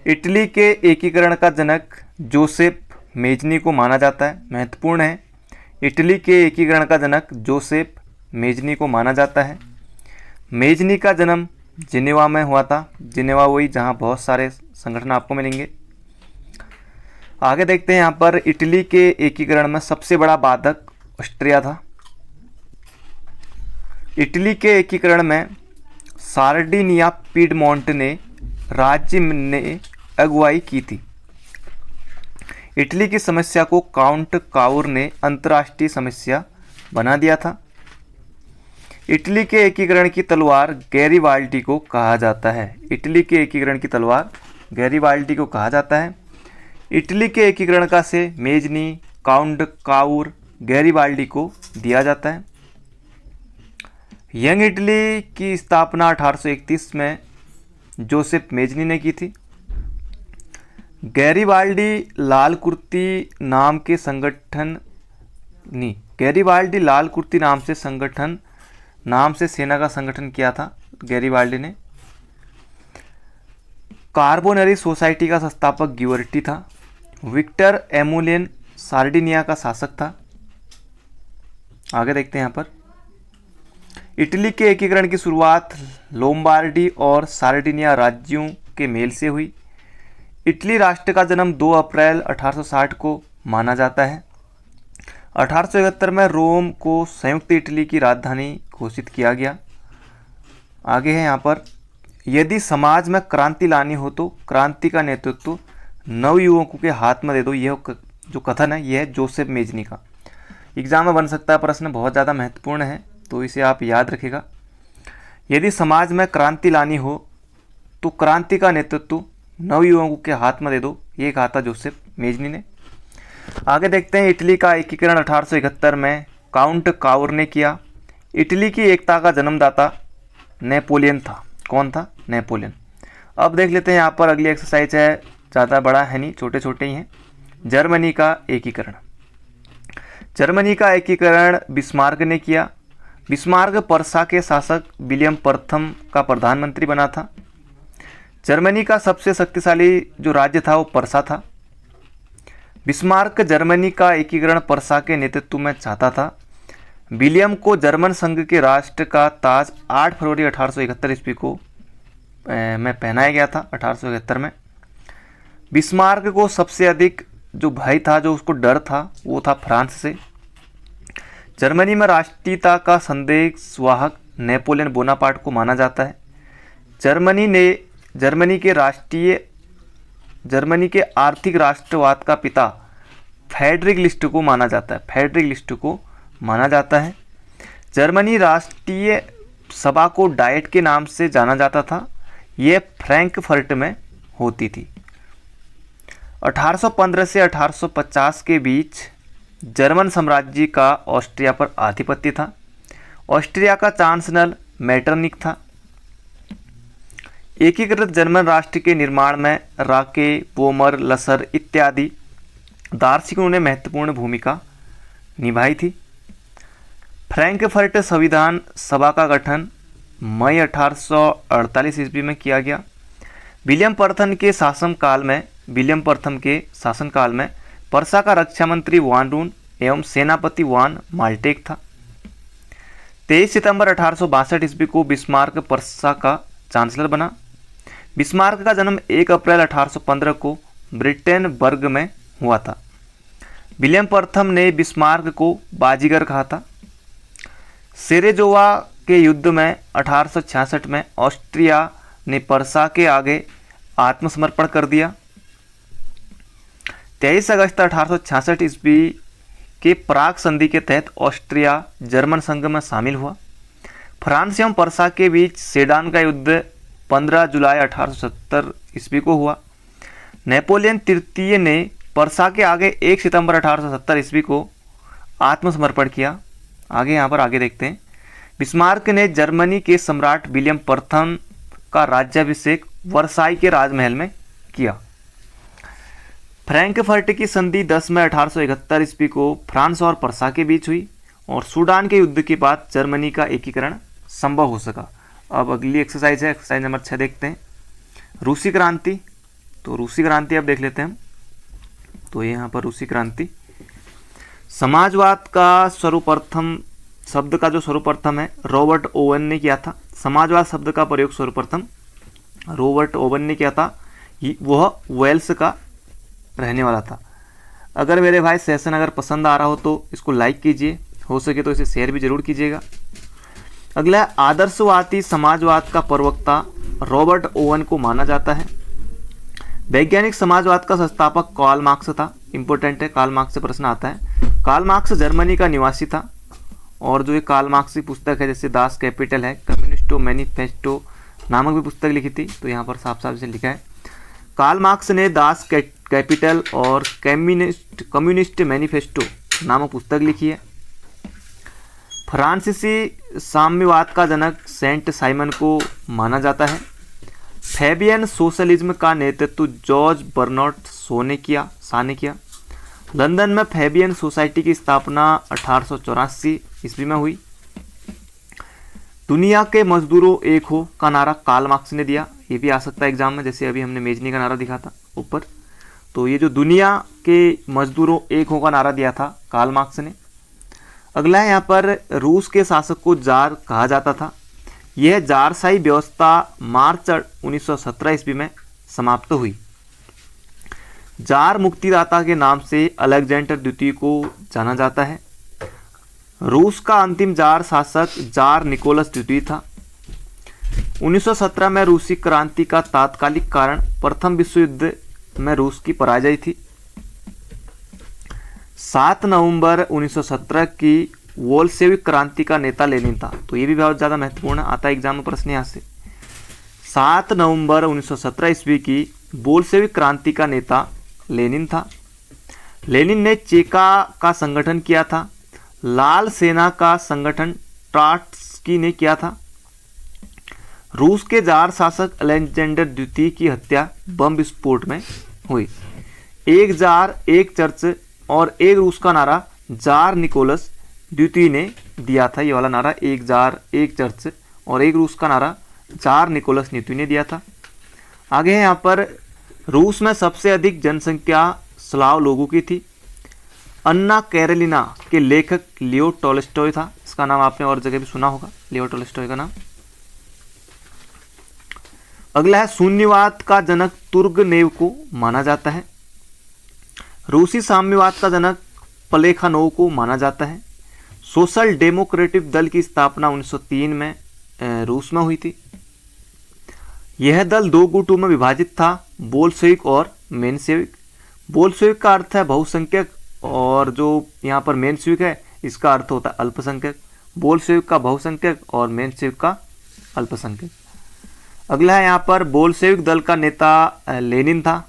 Speaker 1: इटली के एकीकरण का जनक जोसेफ मेजनी को माना जाता है। महत्वपूर्ण है, इटली के एकीकरण का जनक जोसेफ मेजनी को माना जाता है। मेजनी का जन्म जिनेवा में हुआ था। जिनेवा वही जहाँ बहुत सारे संगठन आपको मिलेंगे। आगे देखते हैं यहाँ पर। इटली के एकीकरण में सबसे बड़ा बाधक ऑस्ट्रिया था। इटली के एकीकरण में सार्डिनिया पीडमोंट ने राज्य ने अगुवाई की थी। इटली की समस्या को काउंट काउर ने अंतर्राष्ट्रीय समस्या बना दिया था। इटली के एकीकरण की तलवार गैरीबाल्डी को कहा जाता है। इटली के एकीकरण की तलवार गैरीबाल्डी को कहा जाता है। इटली के एकीकरण का श्रेय मेजनी, काउंट काउर, गैरीबाल्डी को दिया जाता है। यंग इटली की स्थापना 1831 में जोसेफ मेजनी ने की थी। गैरीबाल्डी लाल कुर्ती नाम के संगठन नहीं, गैरीबाल्डी लाल कुर्ती नाम से सेना का संगठन किया था गैरीबाल्डी ने। कार्बोनरी सोसाइटी का संस्थापक गिवर्टी था। विक्टर एमुलियन सार्डिनिया का शासक था। आगे देखते हैं यहाँ पर, इटली के एकीकरण की शुरुआत लोम्बार्डी और सार्डिनिया राज्यों के मेल से हुई। इटली राष्ट्र का जन्म 2 अप्रैल 1860 को माना जाता है। 1871 में रोम को संयुक्त इटली की राजधानी घोषित किया गया। आगे है यहाँ पर, यदि समाज में क्रांति लानी हो तो क्रांति का नेतृत्व नवयुवकों के हाथ में दे दो। यह जो कथन है यह है जोसेफ मेजनी का। एग्जाम में बन सकता है प्रश्न, बहुत ज़्यादा महत्वपूर्ण है, तो इसे आप याद रखिएगा। यदि समाज में क्रांति लानी हो तो क्रांति का नेतृत्व नवयुवकों के हाथ में दे दो, ये कहा था जोसेफ मेजनी ने। आगे देखते हैं, इटली का एकीकरण 1871 में काउंट काउर ने किया। इटली की एकता का जन्मदाता नेपोलियन था। कौन था? नेपोलियन। अब देख लेते हैं यहाँ पर अगली एक्सरसाइज है, ज़्यादा बड़ा है नहीं, छोटे छोटे ही हैं। जर्मनी का एकीकरण। जर्मनी का एकीकरण बिस्मार्क ने किया। बिस्मार्क पर्सा के शासक विलियम प्रथम का प्रधानमंत्री बना था। जर्मनी का सबसे शक्तिशाली जो राज्य था वो पर्सा था। बिस्मार्क जर्मनी का एकीकरण पर्सा के नेतृत्व में चाहता था। विलियम को जर्मन संघ के राष्ट्र का ताज 8 फरवरी 1871 ईस्वी को में पहनाया गया था। 1871 में बिस्मार्क को सबसे अधिक जो भय था, जो उसको डर था, वो था फ्रांस से। जर्मनी में राष्ट्रीयता का संदेश वाहक नेपोलियन बोनापार्ट को माना जाता है। जर्मनी के आर्थिक राष्ट्रवाद का पिता फ्रेडरिक लिस्ट को माना जाता है। फ्रेडरिक लिस्ट को माना जाता है। जर्मनी राष्ट्रीय सभा को डाइट के नाम से जाना जाता था। यह फ्रैंकफर्ट में होती थी। 1815 से 1850 के बीच जर्मन साम्राज्य का ऑस्ट्रिया पर आधिपत्य था। ऑस्ट्रिया का चांसलर मेटरनिक था। एकीकृत जर्मन राष्ट्र के निर्माण में राके, बोमर, लसर इत्यादि दार्शनिकों ने महत्वपूर्ण भूमिका निभाई थी। फ्रैंकफर्ट संविधान सभा का गठन मई 1848 ईस्वी में किया गया। विलियम प्रथम के शासनकाल में पर्सा का रक्षा मंत्री वान रून एवं सेनापति वान माल्टेक था। 23 सितंबर 1862 ईस्वी को बिस्मार्क पर्सा का चांसलर बना। बिस्मार्क का जन्म 1 अप्रैल 1815 को ब्रिटेनबर्ग में हुआ था। विलियम प्रथम ने बिस्मार्क को बाजीगर कहा था। सेरेजोवा के युद्ध में 1866 में ऑस्ट्रिया ने पर्सा के आगे आत्मसमर्पण कर दिया। 23 अगस्त 1866 ईस्वी के प्राग संधि के तहत ऑस्ट्रिया जर्मन संघ में शामिल हुआ। फ्रांस एवं पर्सा के बीच सेडान का युद्ध 15 जुलाई 1870 ईस्वी को हुआ। नेपोलियन तृतीय ने पर्सा के आगे 1 सितंबर 1870 ईस्वी को आत्मसमर्पण किया। आगे देखते हैं। बिस्मार्क ने जर्मनी के सम्राट विलियम प्रथम का राज्याभिषेक वर्साई के राजमहल में किया। फ्रैंकफर्ट की संधि 10 मई 1871 ईस्वी को फ्रांस और पर्सा के बीच हुई और सूडान के युद्ध के बाद जर्मनी का एकीकरण संभव हो सका। अब अगली एक्सरसाइज है, एक्सरसाइज नंबर 6 देखते हैं। रूसी क्रांति। तो रूसी क्रांति अब देख लेते हैं हम। तो यहाँ पर रूसी क्रांति, समाजवाद का सर्वप्रथम शब्द का जो सर्वप्रथम है रॉबर्ट ओवन ने किया था। समाजवाद शब्द का प्रयोग सर्वप्रथम रॉबर्ट ओवन ने किया था। वह वेल्स का रहने वाला था। अगर मेरे भाई सेशन अगर पसंद आ रहा हो तो इसको लाइक कीजिए, हो सके तो इसे शेयर भी जरूर कीजिएगा। अगला आदर्शवादी समाजवाद का प्रवक्ता रॉबर्ट ओवन को माना जाता है। वैज्ञानिक समाजवाद का संस्थापक कार्ल मार्क्स था। इंपॉर्टेंट है, कार्ल मार्क्स से प्रश्न आता है। कार्ल मार्क्स जर्मनी का निवासी था और जो ये कार्ल मार्क्स की पुस्तक है, जैसे दास कैपिटल है, कम्युनिस्टो मैनिफेस्टो नामक भी पुस्तक लिखी थी, तो यहाँ पर साफ साफ इसे लिखा है। कार्ल मार्क्स ने दास कैपिटल और कम्युनिस्ट मैनिफेस्टो नामक पुस्तक लिखी है। फ्रांसीसी साम्यवाद का जनक सेंट साइमन को माना जाता है। फैबियन सोशलिज्म का नेतृत्व जॉर्ज बर्नार्ड शॉ ने किया। लंदन में फैबियन सोसाइटी की स्थापना 1884 ईस्वी में हुई। दुनिया के मजदूरों एक हो का नारा कार्ल मार्क्स ने दिया। ये भी आ सकता है एग्जाम में, जैसे अभी हमने मेजनी का नारा दिखा था ऊपर। तो ये जो दुनिया के मजदूरों एक हो का नारा दिया था कार्ल मार्क्स ने। अगला है यहाँ पर रूस के शासक को जार कहा जाता था। यह जारशाही व्यवस्था मार्च 1917 ईस्वी में समाप्त हुई। जार मुक्तिदाता के नाम से अलेक्जेंडर द्वितीय को जाना जाता है। रूस का अंतिम जार शासक जार निकोलस द्वितीय था। 1917 में रूसी क्रांति का तात्कालिक कारण प्रथम विश्व युद्ध में रूस की पराजय थी। 7 नवंबर 1917 की वोल्शेविक क्रांति का नेता लेनिन था। तो ये भी बहुत ज़्यादा महत्वपूर्ण आता है एग्जाम में प्रश्न यहाँ से। 7 नवंबर 1917 ईस्वी की बोल्शेविक क्रांति का नेता लेनिन था। लेनिन ने चेका का संगठन किया था। लाल सेना का संगठन ट्रॉट्स्की ने किया था। रूस के जार शासक अलेक्जेंडर द्वितीय की हत्या बम विस्फोट में हुई। एक जार एक चर्च और एक रूस का नारा जार निकोलस द्वितीय ने दिया था। ये वाला नारा एक जार एक चर्च और एक रूस का नारा जार निकोलस द्वितीय ने दिया था। आगे है यहाँ पर रूस में सबसे अधिक जनसंख्या स्लाव लोगों की थी। अन्ना कैरेलिना के लेखक लियो टॉल्स्टॉय था। इसका नाम आपने और जगह भी सुना होगा, लियो टॉल्स्टॉय का नाम। अगला है शून्यवाद का जनक तुर्गनेव को माना जाता है। रूसी साम्यवाद का जनक प्लेखानोव को माना जाता है। सोशल डेमोक्रेटिक दल की स्थापना 1903 में रूस में हुई थी। यह दल दो गुटों में विभाजित था, बोल्शेविक और मेंशेविक। बोल्शेविक का अर्थ है बहुसंख्यक और जो यहाँ पर मेंशेविक है इसका अर्थ होता है अल्पसंख्यक। बोल्शेविक का बहुसंख्यक और मेंशेविक का अल्पसंख्यक। अगला है यहाँ पर बोल्शेविक दल का नेता लेनिन था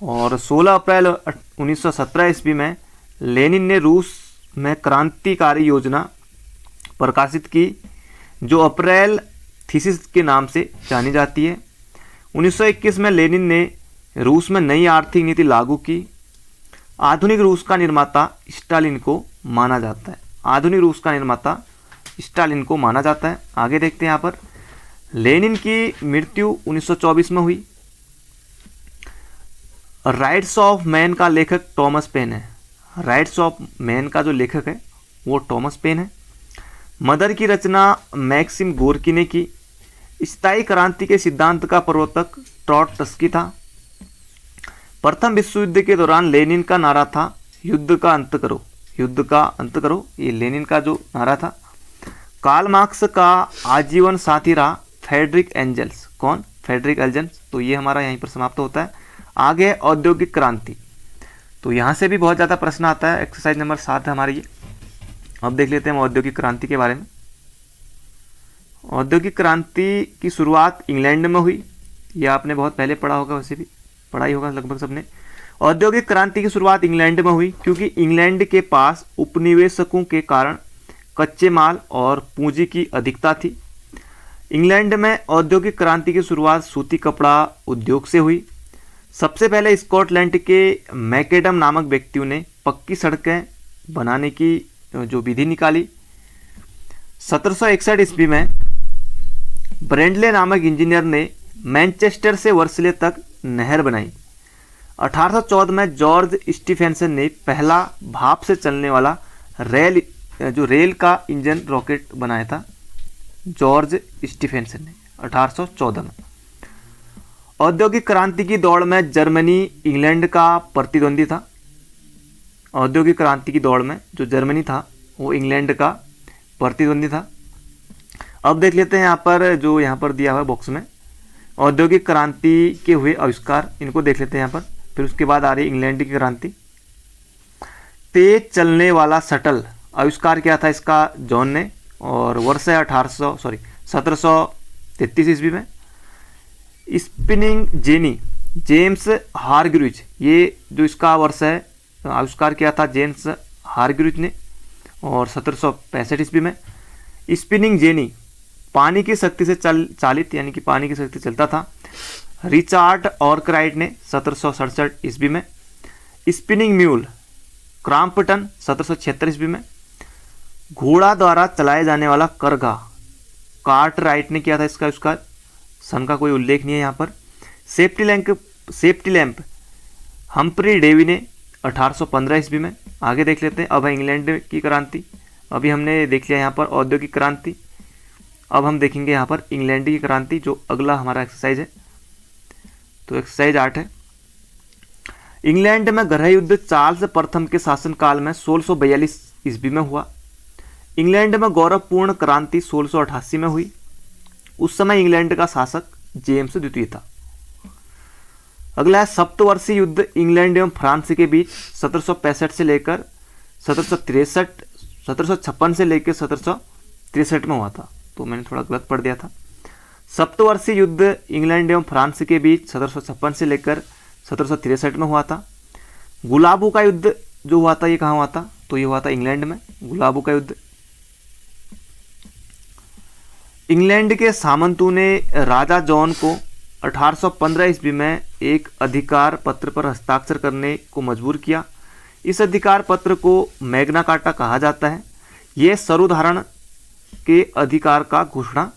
Speaker 1: और 16 अप्रैल 1917 ईस्वी में लेनिन ने रूस में क्रांतिकारी योजना प्रकाशित की जो अप्रैल थीसिस के नाम से जानी जाती है। 1921 में लेनिन ने रूस में नई आर्थिक नीति लागू की। आधुनिक रूस का निर्माता स्टालिन को माना जाता है। आधुनिक रूस का निर्माता स्टालिन को माना जाता है। आगे देखते हैं यहाँ पर लेनिन की मृत्यु 1924 में हुई। राइट्स ऑफ मैन का लेखक टॉमस पेन है। राइट्स ऑफ मैन का जो लेखक है वो टॉमस पेन है। मदर की रचना मैक्सिम गोर्की ने की। स्थायी क्रांति के सिद्धांत का प्रवर्तक ट्रॉट्स्की था। प्रथम विश्व युद्ध के दौरान लेनिन का नारा था युद्ध का अंत करो, युद्ध का अंत करो। ये लेनिन का जो नारा था। कार्ल मार्क्स का आजीवन साथी रहा फ्रेडरिक एंजल्स। कौन? Frederick angels. तो ये हमारा यहीं पर समाप्त होता है। आगे औद्योगिक क्रांति। तो यहाँ से भी बहुत ज़्यादा प्रश्न आता है। एक्सरसाइज नंबर 7 है हमारी ये। अब देख लेते हैं हम औद्योगिक क्रांति के बारे में। औद्योगिक क्रांति की शुरुआत इंग्लैंड में हुई। ये आपने बहुत पहले पढ़ा होगा, वैसे भी पढ़ा ही होगा लगभग सबने। औद्योगिक क्रांति की शुरुआत इंग्लैंड में हुई क्योंकि इंग्लैंड के पास उपनिवेशकों के कारण कच्चे माल और पूंजी की अधिकता थी। इंग्लैंड में औद्योगिक क्रांति की शुरुआत सूती कपड़ा उद्योग से हुई। सबसे पहले स्कॉटलैंड के मैकेडम नामक व्यक्तियों ने पक्की सड़कें बनाने की जो विधि निकाली। 1761 ईस्वी में ब्रेंडले नामक इंजीनियर ने मैनचेस्टर से वर्सले तक नहर बनाई। 1814 में जॉर्ज स्टीफेंसन ने पहला भाप से चलने वाला रेल का इंजन रॉकेट बनाया था। जॉर्ज स्टीफेंसन ने 1814 में। औद्योगिक क्रांति की दौड़ में जर्मनी इंग्लैंड का प्रतिद्वंदी था। औद्योगिक क्रांति की दौड़ में जो जर्मनी था वो इंग्लैंड का प्रतिद्वंदी था। अब देख लेते हैं यहाँ पर जो यहाँ पर दिया हुआ है बॉक्स में औद्योगिक क्रांति के हुए आविष्कार, इनको देख लेते हैं यहाँ पर। फिर उसके बाद आ रही इंग्लैंड की क्रांति। तेज चलने वाला शटल आविष्कार किया था इसका जॉन ने और वर्ष है 1733 ईस्वी में। स्पिनिंग जेनी जेम्स हारग्रीव्ज, ये जो इसका वर्ष है आविष्कार किया था जेम्स हारग्रीव्ज ने और 1765 ईस्वी में। स्पिनिंग जेनी पानी की शक्ति से चालित यानी कि पानी की शक्ति चलता था। रिचार्ड ऑर्कराइट ने 1767 ईस्वी में। स्पिनिंग म्यूल क्रॉम्पटन 1776 ईस्वी में। घोड़ा द्वारा चलाया जाने वाला करघा कार्टराइट ने किया था इसका आविष्कार। सन का कोई उल्लेख नहीं है यहाँ पर। सेफ्टी लैंप हम्फ्री डेवी ने 1815 ईस्वी में। आगे देख लेते हैं। अब है इंग्लैंड की क्रांति। अभी हमने देख लिया यहाँ पर औद्योगिक क्रांति। अब हम देखेंगे यहाँ पर इंग्लैंड की क्रांति, जो अगला हमारा एक्सरसाइज है। तो एक्सरसाइज 8 है। इंग्लैंड में गृह युद्ध चार्ल्स प्रथम के शासनकाल में 1642 ईस्वी में हुआ। इंग्लैंड में गौरवपूर्ण क्रांति 1688 में हुई। उस समय इंग्लैंड का शासक जेम्स द्वितीय था। अगला है सप्तवर्षीय युद्ध इंग्लैंड एवं फ्रांस के बीच 1765 से लेकर 1756 से लेकर 1763 में हुआ था। तो मैंने थोड़ा गलत पढ़ दिया था। सप्तवर्षीय युद्ध इंग्लैंड एवं फ्रांस के बीच 1756 से लेकर 1763 में हुआ था। गुलाबों का युद्ध जो हुआ था, ये कहाँ हुआ था? तो ये हुआ था इंग्लैंड में, गुलाबों का युद्ध। इंग्लैंड के सामंतों ने राजा जॉन को 1815 ईस्वी में एक अधिकार पत्र पर हस्ताक्षर करने को मजबूर किया। इस अधिकार पत्र को मैग्ना कार्टा कहा जाता है। यह सर्वधारण के अधिकार का घोषणा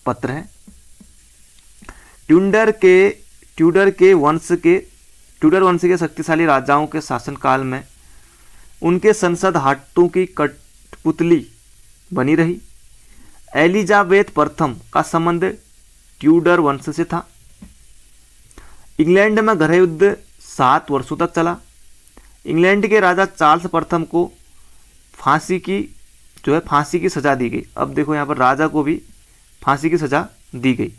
Speaker 1: पत्र है। ट्यूडर वंश के शक्तिशाली राजाओं के शासनकाल में उनके संसद हाटों की कठपुतली बनी रही। एलिजाबेथ प्रथम का संबंध ट्यूडर वंश से था। इंग्लैंड में गृह युद्ध 7 वर्षों तक चला। इंग्लैंड के राजा चार्ल्स प्रथम को फांसी की सजा दी गई। अब देखो यहाँ पर राजा को भी फांसी की सजा दी गई।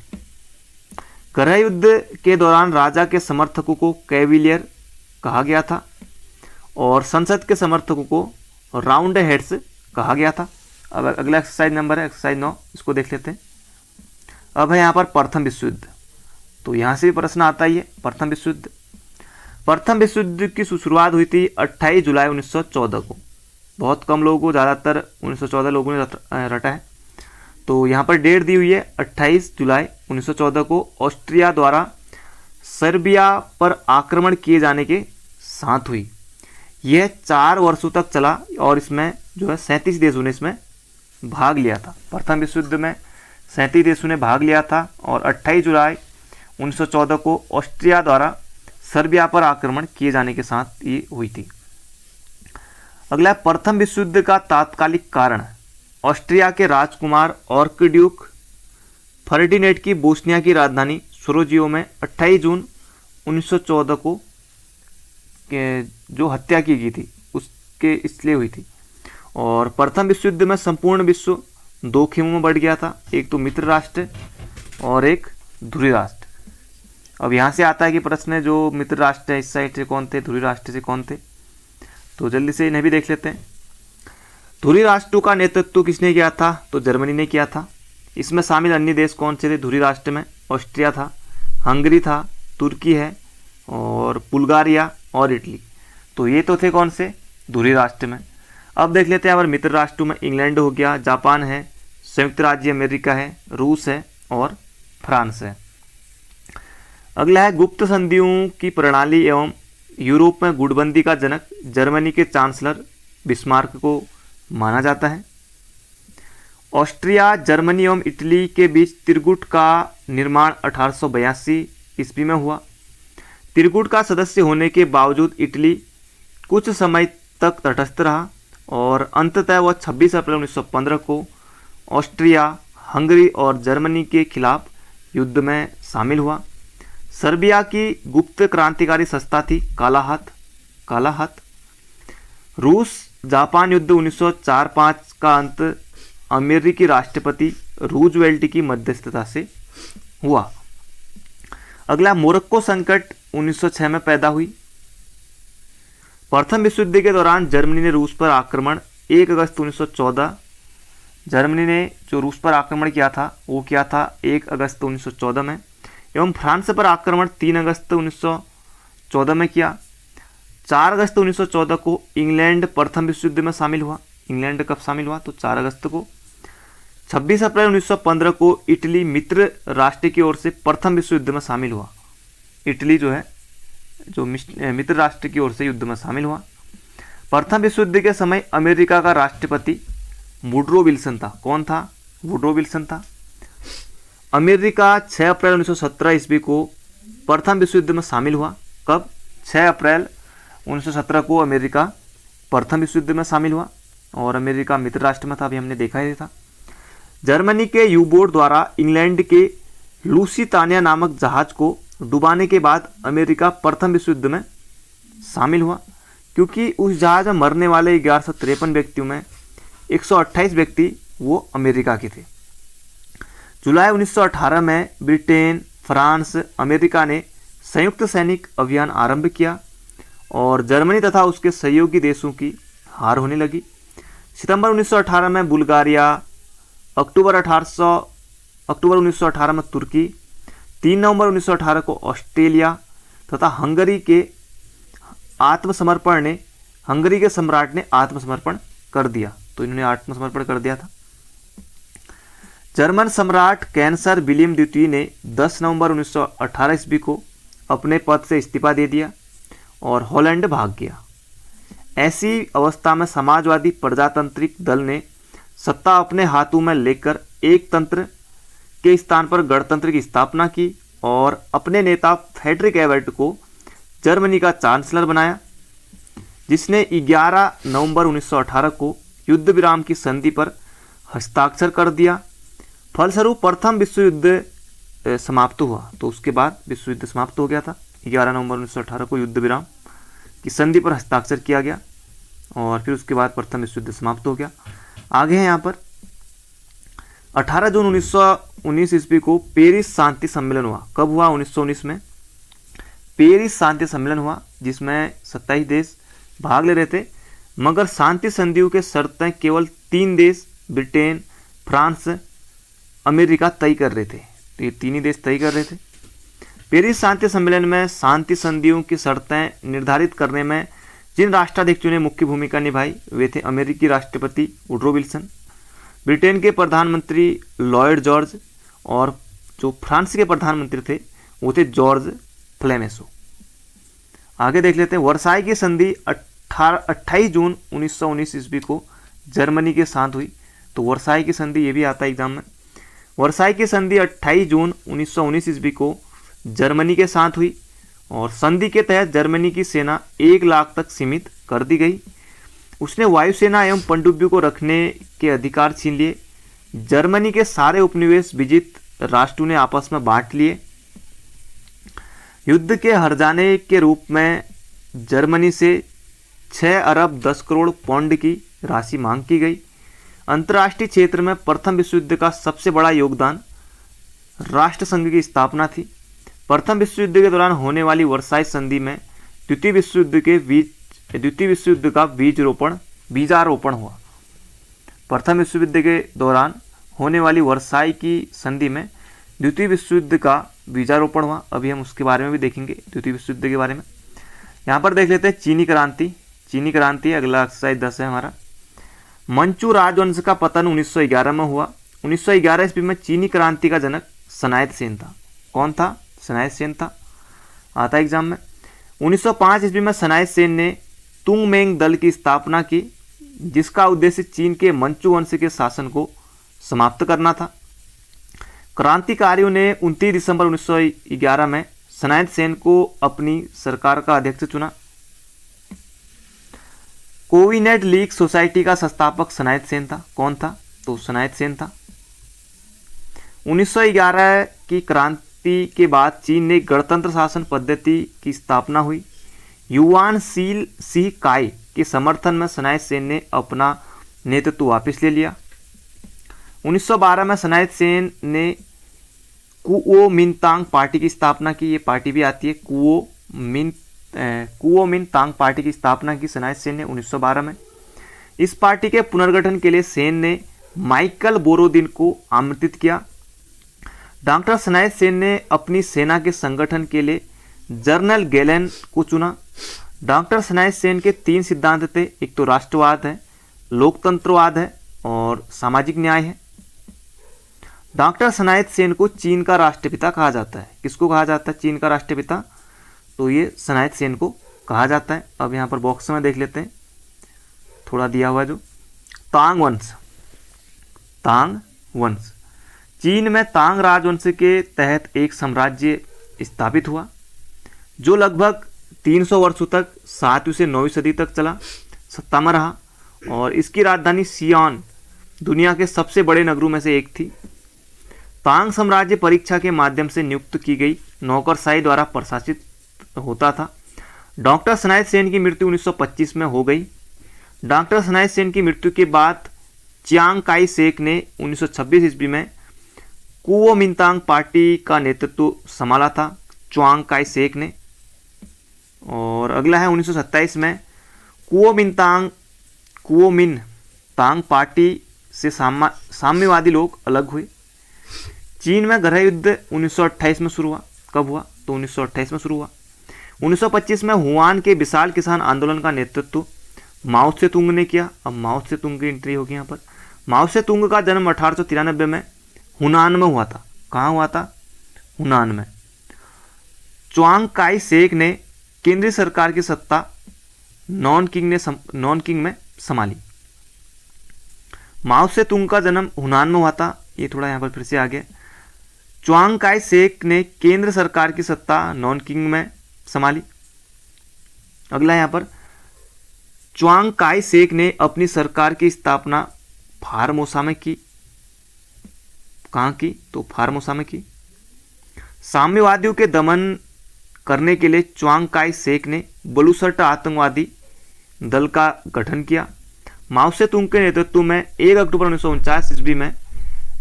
Speaker 1: गृह युद्ध के दौरान राजा के समर्थकों को कैविलियर कहा गया था और संसद के समर्थकों को राउंड हेड्स कहा गया था। अब अगला एक्सरसाइज नंबर है एक्सरसाइज 9, इसको देख लेते हैं। अब है यहाँ पर प्रथम विश्व युद्ध। तो यहाँ से भी प्रश्न आता ही है। प्रथम विश्व युद्ध की शुरुआत हुई थी 28 जुलाई 1914 को। बहुत कम लोगों को, ज़्यादातर 1914 लोगों ने रटा है। तो यहाँ पर डेट दी हुई है 28 जुलाई 1914 को। ऑस्ट्रिया द्वारा सर्बिया पर आक्रमण किए जाने के साथ हुई। यह 4 वर्षों तक चला और इसमें जो है 37 देशों ने इसमें भाग लिया था। प्रथम विश्व युद्ध में 37 देशों ने भाग लिया था और 28 जुलाई 1914 को ऑस्ट्रिया द्वारा सर्बिया पर आक्रमण किए जाने के साथ ये हुई थी। अगला है प्रथम विश्व युद्ध का तात्कालिक कारण। ऑस्ट्रिया के राजकुमार आर्कड्यूक फर्डिनेंड की बोस्निया की राजधानी सराजेवो में 28 जून 1914 को जो हत्या की गई थी उसके इसलिए हुई थी। और प्रथम विश्व युद्ध में संपूर्ण विश्व 2 खेमों में बढ़ गया था, एक तो मित्र राष्ट्र और एक ध्रुवी राष्ट्र। अब यहाँ से आता है कि प्रश्न, जो मित्र राष्ट्र है इस साइड से कौन थे, ध्रुवी राष्ट्र से कौन थे? तो जल्दी से इन्हें भी देख लेते हैं। ध्रुवी राष्ट्रों का नेतृत्व किसने किया था? तो जर्मनी ने किया था। इसमें शामिल अन्य देश कौन से थे ध्रुवी राष्ट्र में? ऑस्ट्रिया था, हंगरी था, तुर्की है और बुल्गारिया और इटली। तो ये तो थे कौन से? ध्रुवी राष्ट्र में। अब देख लेते हैं यहाँ पर मित्र राष्ट्रों में इंग्लैंड हो गया, जापान है, संयुक्त राज्य अमेरिका है, रूस है और फ्रांस है। अगला है गुप्त संधियों की प्रणाली एवं यूरोप में गुटबंदी का जनक जर्मनी के चांसलर बिस्मार्क को माना जाता है। ऑस्ट्रिया, जर्मनी एवं इटली के बीच त्रिगुट का निर्माण 1882 ईस्वी में हुआ। त्रिगुट का सदस्य होने के बावजूद इटली कुछ समय तक तटस्थ रहा और अंततः वह 26 अप्रैल 1915 को ऑस्ट्रिया, हंगरी और जर्मनी के खिलाफ युद्ध में शामिल हुआ। सर्बिया की गुप्त क्रांतिकारी संस्था थी काला हाथ। रूस जापान युद्ध 1904-05 का अंत अमेरिकी राष्ट्रपति रूजवेल्ट की मध्यस्थता से हुआ। अगला मोरक्को संकट 1906 में पैदा हुई। प्रथम विश्व युद्ध के दौरान जर्मनी ने रूस पर आक्रमण 1 अगस्त 1914 जर्मनी ने जो रूस पर आक्रमण किया था वो किया था 1 अगस्त 1914 में, एवं फ्रांस पर आक्रमण 3 अगस्त 1914 में किया। 4 अगस्त 1914 को इंग्लैंड प्रथम विश्व युद्ध में शामिल हुआ। इंग्लैंड कब शामिल हुआ? तो 4 अगस्त को। 26 अप्रैल 1915 को इटली मित्र राष्ट्र की ओर से प्रथम विश्व युद्ध में शामिल हुआ। इटली जो है जो मित्र राष्ट्र की ओर से युद्ध में शामिल हुआ। प्रथम विश्व युद्ध के समय अमेरिका का राष्ट्रपति वुडरो विल्सन था। कौन था? वुडरो विल्सन था। अमेरिका 6 अप्रैल 1917 ईस्वी को प्रथम विश्व युद्ध में शामिल हुआ। कब? 6 अप्रैल 1917 को अमेरिका प्रथम विश्व युद्ध में शामिल हुआ और अमेरिका मित्र राष्ट्र में था, अभी हमने देखा ही था। जर्मनी के यू बोट द्वारा इंग्लैंड के लूसितानिया नामक जहाज को डुबाने के बाद अमेरिका प्रथम विश्व युद्ध में शामिल हुआ, क्योंकि उस जहाज में मरने वाले 1153 व्यक्तियों में 128 व्यक्ति वो अमेरिका के थे। जुलाई 1918 में ब्रिटेन, फ्रांस, अमेरिका ने संयुक्त सैनिक अभियान आरंभ किया और जर्मनी तथा उसके सहयोगी देशों की हार होने लगी। सितंबर 1918 में बुल्गारिया, अक्टूबर 1918 में तुर्की, 3 नवंबर 1918 को ऑस्ट्रेलिया तथा हंगरी के सम्राट ने आत्मसमर्पण कर दिया। तो इन्होंने आत्मसमर्पण कर दिया था। जर्मन सम्राट कैंसर विलियम द्वितीय ने 10 नवंबर 1918 ईस्वी को अपने पद से इस्तीफा दे दिया और हॉलैंड भाग गया। ऐसी अवस्था में समाजवादी प्रजातांत्रिक दल ने सत्ता अपने हाथों में लेकर एक तंत्र के स्थान पर गणतंत्र की स्थापना की और अपने नेता फ्रेडरिक एबर्ट को जर्मनी का चांसलर बनाया, जिसने 11 नवंबर 1918 को युद्ध विराम की संधि पर हस्ताक्षर कर दिया। फलस्वरूप प्रथम विश्व युद्ध समाप्त हुआ। तो उसके बाद विश्व युद्ध समाप्त हो गया था। 11 नवंबर 1918 को युद्ध विराम की संधि पर हस्ताक्षर किया गया और फिर उसके बाद प्रथम विश्व युद्ध समाप्त हो गया। आगे है यहाँ पर 18 जून 1919 ईस्वी को पेरिस शांति सम्मेलन हुआ। कब हुआ? 1919 में पेरिस शांति सम्मेलन हुआ, जिसमें 27 देश भाग ले रहे थे, मगर शांति संधियों के शर्तें केवल 3 देश ब्रिटेन, फ्रांस, अमेरिका तय कर रहे थे। तो ये 3 ही देश तय कर रहे थे। पेरिस शांति सम्मेलन में शांति संधियों की शर्तें निर्धारित करने में जिन राष्ट्राध्यक्षों ने मुख्य भूमिका निभाई वे थे अमेरिकी राष्ट्रपति वुडरो विल्सन, ब्रिटेन के प्रधानमंत्री लॉयड जॉर्ज और जो फ्रांस के प्रधानमंत्री थे वो थे जॉर्ज फ्लेमेसो। आगे देख लेते हैं। वर्साई की संधि 28 जून 1919 ईस्वी को जर्मनी के साथ हुई। तो वर्साई की संधि ये भी आता है एग्जाम में। वर्साई की संधि 28 जून 1919 ईस्वी को जर्मनी के साथ हुई और संधि के तहत जर्मनी की सेना 1 लाख तक सीमित कर दी गई। उसने वायुसेना एवं पनडुब्बियों को रखने के अधिकार छीन लिए। जर्मनी के सारे उपनिवेश विजित राष्ट्रों ने आपस में बांट लिए। युद्ध के हर्जाने के रूप में जर्मनी से 6 अरब 10 करोड़ पाउंड की राशि मांग की गई। अंतर्राष्ट्रीय क्षेत्र में प्रथम विश्व युद्ध का सबसे बड़ा योगदान राष्ट्रसंघ की स्थापना थी। प्रथम विश्व युद्ध के दौरान होने वाली वर्साई संधि में द्वितीय विश्व युद्ध का बीजारोपण हुआ। प्रथम विश्व युद्ध के दौरान होने वाली वर्साई की संधि में द्वितीय विश्व युद्ध का बीजारोपण हुआ। अभी हम उसके बारे में भी देखेंगे, द्वितीय विश्व युद्ध के बारे में। यहाँ पर देख लेते हैं चीनी क्रांति। चीनी क्रांति अगला एक्सरसाइज 10 है हमारा। मंचू राजवंश का पतन 1911 में हुआ। 1911 ईस्वी में चीनी क्रांति का जनक सनायत सेन था। कौन था? सनायत सेन था, आता एग्जाम में। 1905 ईस्वी में सनायत सेन ने तुंगमेंग दल की स्थापना की, जिसका उद्देश्य चीन के मंचू वंश के शासन को समाप्त करना था। क्रांतिकारियों ने 29 दिसंबर 1911 में सनायत सेन को अपनी सरकार का अध्यक्ष चुना। कोविनेट लीग सोसाइटी का संस्थापक सनायत सेन था। कौन था? तो सनायत सेन था। 1911 की क्रांति के बाद चीन ने गणतंत्र शासन पद्धति की स्थापना हुई। युवान सील सिंह काय के समर्थन में सनायत सेन ने अपना नेतृत्व वापस ले लिया। 1912 में सनायत सेन ने कुओमिंतांग पार्टी की स्थापना की। ये पार्टी भी आती है, कुओमिंतांग पार्टी की स्थापना की सनायत सेन ने 1912 में। इस पार्टी के पुनर्गठन के लिए सेन ने माइकल बोरोदिन को आमंत्रित किया। डॉक्टर सनायत सेन ने अपनी सेना के संगठन के लिए जनरल गैलन को चुना। डॉक्टर सनायत सेन के 3 सिद्धांत थे। एक तो राष्ट्रवाद है, लोकतंत्रवाद है और सामाजिक न्याय है। डॉक्टर सनायत सेन को चीन का राष्ट्रपिता कहा जाता है। किसको कहा जाता है चीन का राष्ट्रपिता? तो ये सनायत सेन को कहा जाता है। अब यहाँ पर बॉक्स में देख लेते हैं, थोड़ा दिया हुआ जो तांग वंश। तांग वंश चीन में तांग राजवंश के तहत एक साम्राज्य स्थापित हुआ जो लगभग 300 वर्षों तक 7वीं से 9वीं सदी तक चला, सत्ता में रहा और इसकी राजधानी सियोन दुनिया के सबसे बड़े नगरों में से एक थी। तांग साम्राज्य परीक्षा के माध्यम से नियुक्त की गई नौकरशाही द्वारा प्रशासित होता था। डॉक्टर सनायत सेन की मृत्यु 1925 में हो गई। डॉक्टर सनायत सेन की मृत्यु के बाद चियांग काई शेक ने 1926 ईस्वी में कुओमिंतांग पार्टी का नेतृत्व संभाला था, च्वांग काई शेक ने। और अगला है 1927 में कुओमिंतांग पार्टी से साम्यवादी लोग अलग हुए। चीन में गृह युद्ध 1928 में शुरू हुआ। कब हुआ? तो 1928 में शुरू हुआ। 1925 में हुआन के विशाल किसान आंदोलन का नेतृत्व माओ त्से-तुंग ने किया। अब माओ त्से-तुंग की एंट्री होगी यहाँ पर। माओ त्से-तुंग का जन्म 1893 में हुनान में हुआ था। कहाँ हुआ था? हुनान में। च्वांग काई शेक ने केंद्रीय सरकार की सत्ता नॉनकिंग में संभाली। माओ त्से-तुंग का जन्म हुनान में हुआ था। ये थोड़ा यहाँ पर फिर से आ गया। च्वांग काई शेक ने केंद्र सरकार की सत्ता नॉनकिंग में संभाली। अगला यहाँ पर च्वांग काई शेक ने अपनी सरकार की स्थापना फार्मोसा में की। कहाँ की? तो फार्मोसा में की। साम्यवादियों के दमन करने के लिए च्वांग काई शेक ने बलूसर्ट आतंकवादी दल का गठन किया। माओ त्से-तुंग के नेतृत्व में 1 अक्टूबर 1949 ईस्वी में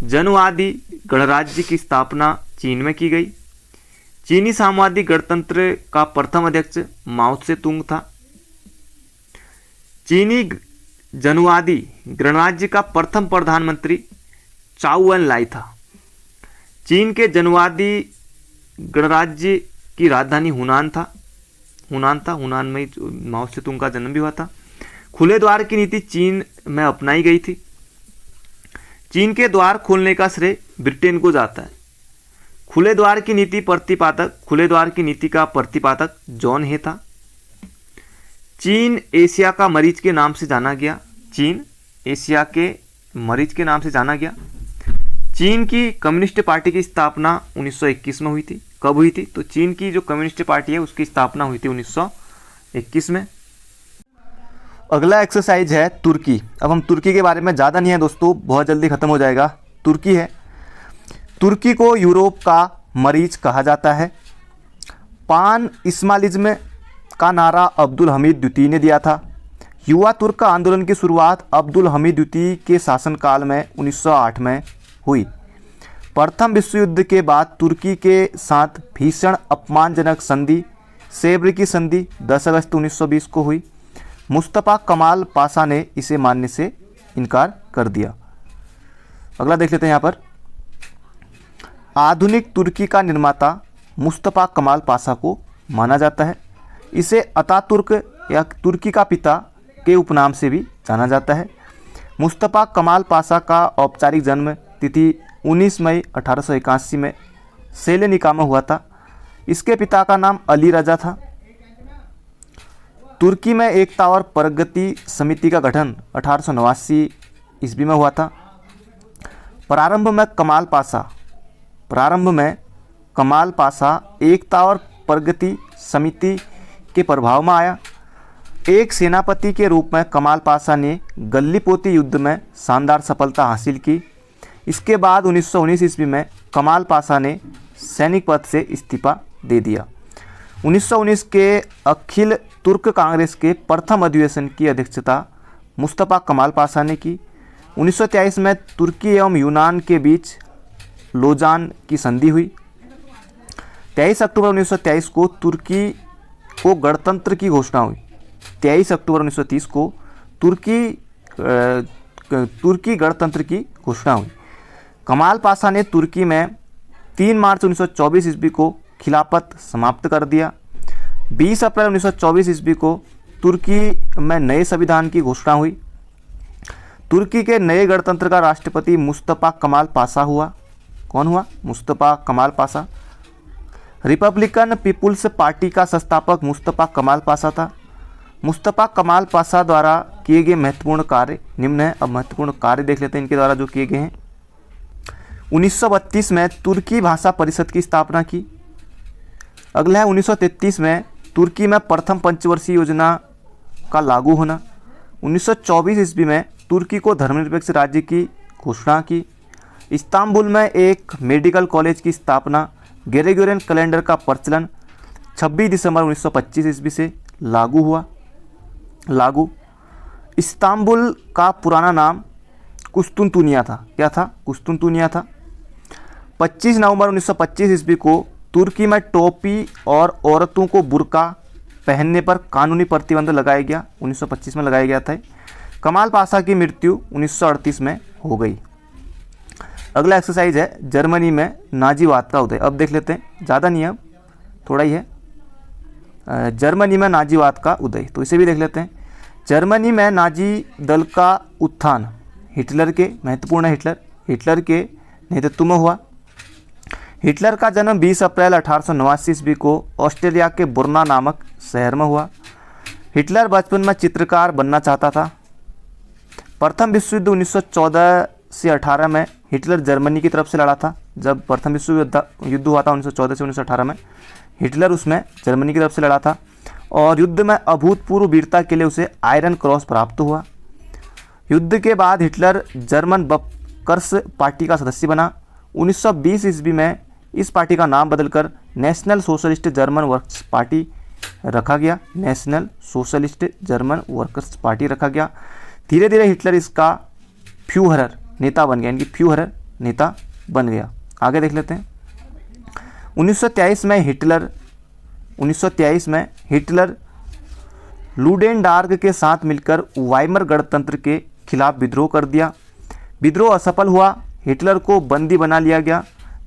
Speaker 1: जनवादी गणराज्य की स्थापना चीन में की गई। चीनी साम्यवादी गणतंत्र का प्रथम अध्यक्ष माओ त्से-तुंग था। चीनी जनवादी गणराज्य का प्रथम प्रधानमंत्री चाउ एन लाई था। चीन के जनवादी गणराज्य की राजधानी हुनान में ही माओ त्से-तुंग का जन्म भी हुआ था। खुले द्वार की नीति चीन में अपनाई गई थी। चीन के द्वार खोलने का श्रेय ब्रिटेन को जाता है। खुले द्वार की नीति का प्रतिपादक जॉन हे था। चीन एशिया का मरीज के नाम से जाना गया। चीन की कम्युनिस्ट पार्टी की स्थापना 1921 में हुई थी। कब हुई थी? तो चीन की जो कम्युनिस्ट पार्टी है उसकी स्थापना हुई थी 1921 में। अगला एक्सरसाइज है तुर्की। अब हम तुर्की के बारे में ज़्यादा नहीं है दोस्तों, बहुत जल्दी ख़त्म हो जाएगा। तुर्की है। तुर्की को यूरोप का मरीज कहा जाता है। पान इस्माइलिज्म का नारा अब्दुल हमीद द्वितीय ने दिया था। युवा तुर्क आंदोलन की शुरुआत अब्दुल हमीद द्वितीय के शासनकाल में 1908 में हुई। प्रथम विश्व युद्ध के बाद तुर्की के साथ भीषण अपमानजनक संधि सेब्र की संधि 10 अगस्त 1920 को हुई। मुस्तफ़ा कमाल पाशा ने इसे मानने से इनकार कर दिया। अगला देख लेते हैं यहाँ पर। आधुनिक तुर्की का निर्माता मुस्तफ़ा कमाल पाशा को माना जाता है। इसे अतातुर्क या तुर्की का पिता के उपनाम से भी जाना जाता है। मुस्तफ़ा कमाल पाशा का औपचारिक जन्म तिथि 19 मई 1881 में सेलेनिका में हुआ था। इसके पिता का नाम अली रजा था। तुर्की में एकता और प्रगति समिति का गठन 1889 ईस्वी में हुआ था। प्रारंभ में कमाल पाशा एकता और प्रगति समिति के प्रभाव में आया। एक सेनापति के रूप में कमाल पाशा ने गल्लीपोती युद्ध में शानदार सफलता हासिल की। इसके बाद 1919 ईस्वी में कमाल पाशा ने सैनिक पद से इस्तीफा दे दिया। 1919 के अखिल तुर्क कांग्रेस के प्रथम अधिवेशन की अध्यक्षता मुस्तफ़ा कमाल पाशा ने की। 1923 में तुर्की एवं यूनान के बीच लोजान की संधि हुई। 23 अक्टूबर 1923 को तुर्की को गणतंत्र की घोषणा हुई। 23 अक्टूबर 1930 को तुर्की गणतंत्र की घोषणा हुई। कमाल पाशा ने तुर्की में 3 मार्च 1924 ईस्वी को खिलाफत समाप्त कर दिया। 20 अप्रैल 1924 ईस्वी को तुर्की में नए संविधान की घोषणा हुई। तुर्की के नए गणतंत्र का राष्ट्रपति मुस्तफ़ा कमाल पाशा हुआ। कौन हुआ? मुस्तफ़ा कमाल पाशा। रिपब्लिकन पीपुल्स पार्टी का संस्थापक मुस्तफ़ा कमाल पाशा था। मुस्तफ़ा कमाल पाशा द्वारा किए गए महत्वपूर्ण कार्य निम्न हैं। अब महत्वपूर्ण कार्य देख लेते हैं इनके द्वारा जो किए गए हैं। 1932 में तुर्की भाषा परिषद की स्थापना की। अगला है 1933 में तुर्की में प्रथम पंचवर्षीय योजना का लागू होना, 1924 ईस्वी में तुर्की को धर्मनिरपेक्ष राज्य की घोषणा की, इस्तांबुल में एक मेडिकल कॉलेज की स्थापना, ग्रेगोरियन कैलेंडर का प्रचलन 26 दिसंबर 1925 ईस्वी से लागू। इस्तांबुल का पुराना नाम कुस्तुनतुनिया था। क्या था? कुस्तुनतुनिया था। 25 नवंबर 1925 ईस्वी को तुर्की में टोपी और औरतों को बुर्का पहनने पर कानूनी प्रतिबंध लगाया गया। 1925 में लगाया गया था। कमाल पाशा की मृत्यु 1938 में हो गई। अगला एक्सरसाइज है जर्मनी में नाजीवाद का उदय। अब देख लेते हैं, ज़्यादा नहीं है, अब थोड़ा ही है। जर्मनी में नाजीवाद का उदय, तो इसे भी देख लेते हैं। जर्मनी में नाजी दल का उत्थान हिटलर के, महत्वपूर्ण है, हिटलर के नेतृत्व में हुआ। हिटलर का जन्म 20 अप्रैल 1889 ईस्वी को ऑस्ट्रेलिया के बुर्ना नामक शहर में हुआ। हिटलर बचपन में चित्रकार बनना चाहता था। प्रथम विश्व युद्ध 1914 से 18 में हिटलर जर्मनी की तरफ से लड़ा था। जब प्रथम विश्व युद्ध हुआ था 1914 से 1918 में, हिटलर उसमें जर्मनी की तरफ से लड़ा था और युद्ध में अभूतपूर्व वीरता के लिए उसे आयरन क्रॉस प्राप्त हुआ। युद्ध के बाद हिटलर जर्मन वर्कर्स पार्टी का सदस्य बना। 1920 ईस्वी में इस पार्टी का नाम बदलकर national socialist German workers party रखा गया। National socialist German workers party रखा गया। धीरे धीरे हिटलर इसका फ्यूहरर नेता बन गया, इनकी फ्यूहरर नेता बन गया। आगे देख लेते हैं। 1923 में हिटलर लुडेनडार्ग के साथ मिलकर वाइमर गणतंत्र के खिलाफ विद्रोह कर दिया। विद्रोह असफल हुआ। हिटलर को बंदी बना लिया गया।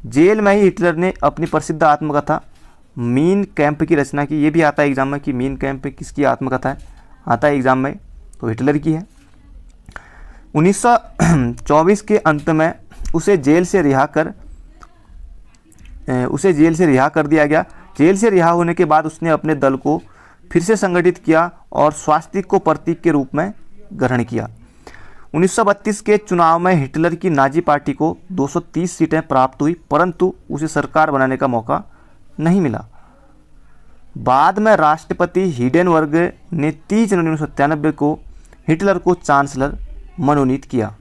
Speaker 1: जेल में ही हिटलर ने अपनी प्रसिद्ध आत्मकथा मीन कैंप की रचना की। ये भी आता है एग्जाम में कि मीन कैंप किसकी आत्मकथा है, आता है एग्जाम में, तो हिटलर की है। 1924 के अंत में उसे जेल से रिहा कर दिया गया। जेल से रिहा होने के बाद उसने अपने दल को फिर से संगठित किया और स्वास्तिक को प्रतीक के रूप में ग्रहण किया। 1932 के चुनाव में हिटलर की नाजी पार्टी को 230 सीटें प्राप्त हुई, परंतु उसे सरकार बनाने का मौका नहीं मिला। बाद में राष्ट्रपति हिडेनबर्ग ने 30 जनवरी 1997 को हिटलर को चांसलर मनोनीत किया।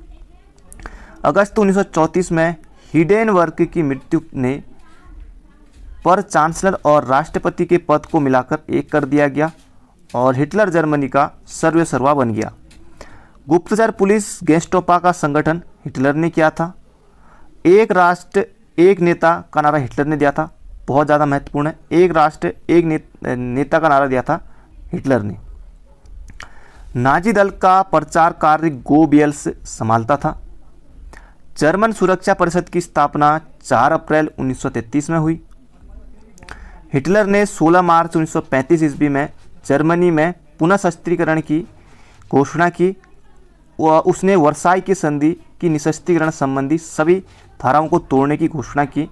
Speaker 1: अगस्त 1934 में हिडेनबर्ग की मृत्यु ने पर चांसलर और राष्ट्रपति के पद को मिलाकर एक कर दिया गया और हिटलर जर्मनी का सर्वेसर्वा बन गया। गुप्तचर पुलिस गेस्टापो का संगठन हिटलर ने किया था। एक राष्ट्र एक नेता का नारा हिटलर ने दिया था, बहुत ज़्यादा महत्वपूर्ण है। एक राष्ट्र एक नेता का नारा दिया था हिटलर ने। नाजी दल का प्रचार कार्य गोबेल्स संभालता था। जर्मन सुरक्षा परिषद की स्थापना 4 अप्रैल 1933 में हुई। हिटलर ने 16 मार्च 1935 ईस्वी में जर्मनी में पुनः शस्त्रीकरण की घोषणा की। उसने वर्साई की संधि की निशस्त्रीकरण संबंधी सभी धाराओं को तोड़ने की घोषणा की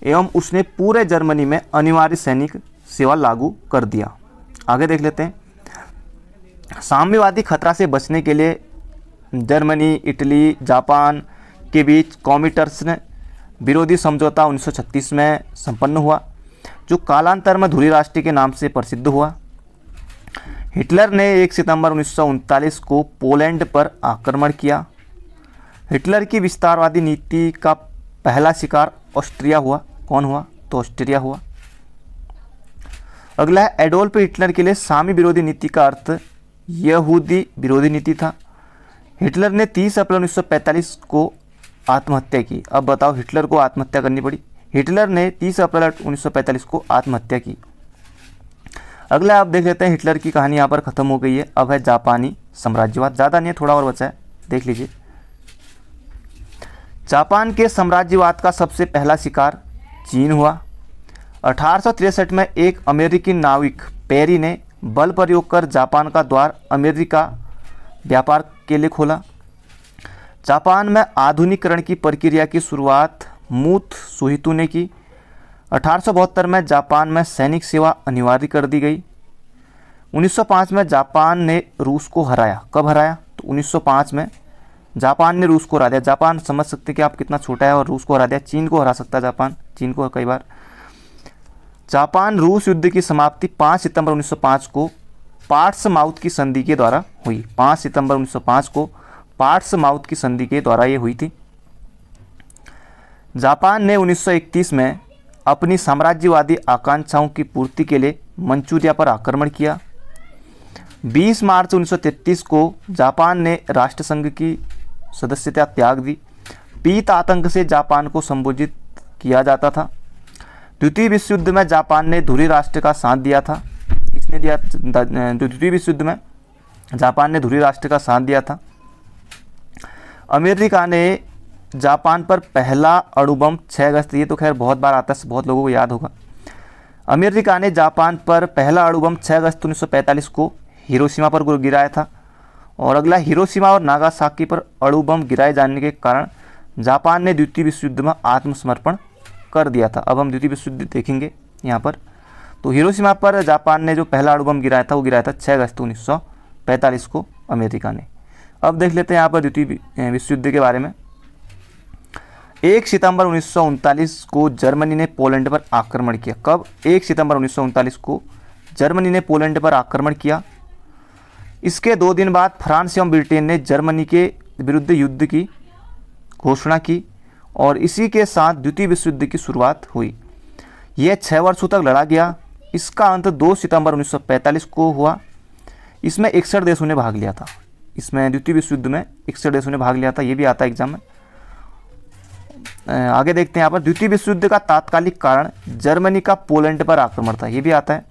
Speaker 1: एवं उसने पूरे जर्मनी में अनिवार्य सैनिक सेवा लागू कर दिया। आगे देख लेते हैं। साम्यवादी खतरा से बचने के लिए जर्मनी, इटली, जापान के बीच कॉमिटर्सन विरोधी समझौता 1936 में संपन्न हुआ, जो कालांतर में धुरी राष्ट्र के नाम से प्रसिद्ध हुआ। हिटलर ने 1 सितंबर 1939 को पोलैंड पर आक्रमण किया। हिटलर की विस्तारवादी नीति का पहला शिकार ऑस्ट्रिया हुआ। कौन हुआ? तो ऑस्ट्रिया हुआ। अगला है एडोल्फ हिटलर के लिए सामी विरोधी नीति का अर्थ यहूदी विरोधी नीति था। हिटलर ने 30 अप्रैल 1945 को आत्महत्या की। अब बताओ, हिटलर को आत्महत्या करनी पड़ी। हिटलर ने 30 अप्रैल 1945 को आत्महत्या की। अगला आप देख लेते हैं। हिटलर की कहानी यहाँ पर खत्म हो गई है। अब है जापानी साम्राज्यवाद। ज़्यादा नहीं है, थोड़ा और बचा है, देख लीजिए। जापान के साम्राज्यवाद का सबसे पहला शिकार चीन हुआ। 1863 में एक अमेरिकी नाविक पेरी ने बल प्रयोग कर जापान का द्वार अमेरिका व्यापार के लिए खोला। जापान में आधुनिकीकरण की प्रक्रिया की शुरुआत मूत सुहितो ने की। 1872 में जापान में सैनिक सेवा अनिवार्य कर दी गई। 1905 में जापान ने रूस को हराया। कब हराया? तो 1905 में जापान ने रूस को हरा दिया। जापान समझ सकते कि आप कितना छोटा है और रूस को हरा दिया। चीन को हरा सकता है जापान, चीन को कई बार। जापान रूस युद्ध की समाप्ति 5 सितंबर 1905 को पोर्ट्समाउथ की संधि के द्वारा हुई। 5 सितंबर 1905 को पोर्ट्समाउथ की संधि के द्वारा ये हुई थी। जापान ने 1931 में अपनी साम्राज्यवादी आकांक्षाओं की पूर्ति के लिए मंचूरिया पर आक्रमण किया। 20 मार्च 1933 को जापान ने राष्ट्रसंघ की सदस्यता त्याग दी। पीत आतंक से जापान को संबोधित किया जाता था। द्वितीय विश्व युद्ध में जापान ने धुरी राष्ट्र का साथ दिया था। किसने दिया? द्वितीय विश्व युद्ध में जापान ने धुरी राष्ट्र का साथ दिया था। अमेरिका ने जापान पर पहला अणु बम 6 अगस्त, ये तो खैर बहुत बार आता है, बहुत लोगों को याद होगा। अमेरिका ने जापान पर पहला अणु बम 6 अगस्त 1945 को हिरोशिमा पर गिराया था। और अगला, हिरोशिमा और नागासाकी पर अणु बम गिराए जाने के कारण जापान ने द्वितीय विश्व युद्ध में आत्मसमर्पण कर दिया था। अब हम द्वितीय विश्व युद्ध देखेंगे यहाँ पर। तो हिरोशिमा पर जापान ने जो पहला अणु बम गिराया था वो गिराया था 6 अगस्त 1945 को अमेरिका ने। अब देख लेते हैं यहाँ पर द्वितीय विश्व युद्ध के बारे में। 1 सितंबर 1939 को जर्मनी ने पोलैंड पर आक्रमण किया। कब? 1 सितंबर 1939 को जर्मनी ने पोलैंड पर आक्रमण किया। इसके 2 दिन बाद फ्रांस एवं ब्रिटेन ने जर्मनी के विरुद्ध युद्ध की घोषणा की और इसी के साथ द्वितीय विश्व युद्ध की शुरुआत हुई। यह 6 वर्षों तक लड़ा गया। इसका अंत 2 सितंबर 1945 को हुआ। इसमें 61 देशों ने भाग लिया था। इसमें द्वितीय विश्व युद्ध में 61 देशों ने भाग लिया था। ये भी आता है एग्जाम में। आगे देखते हैं यहाँ पर। द्वितीय विश्व युद्ध का तात्कालिक कारण जर्मनी का पोलैंड पर आक्रमण था। ये भी आता है।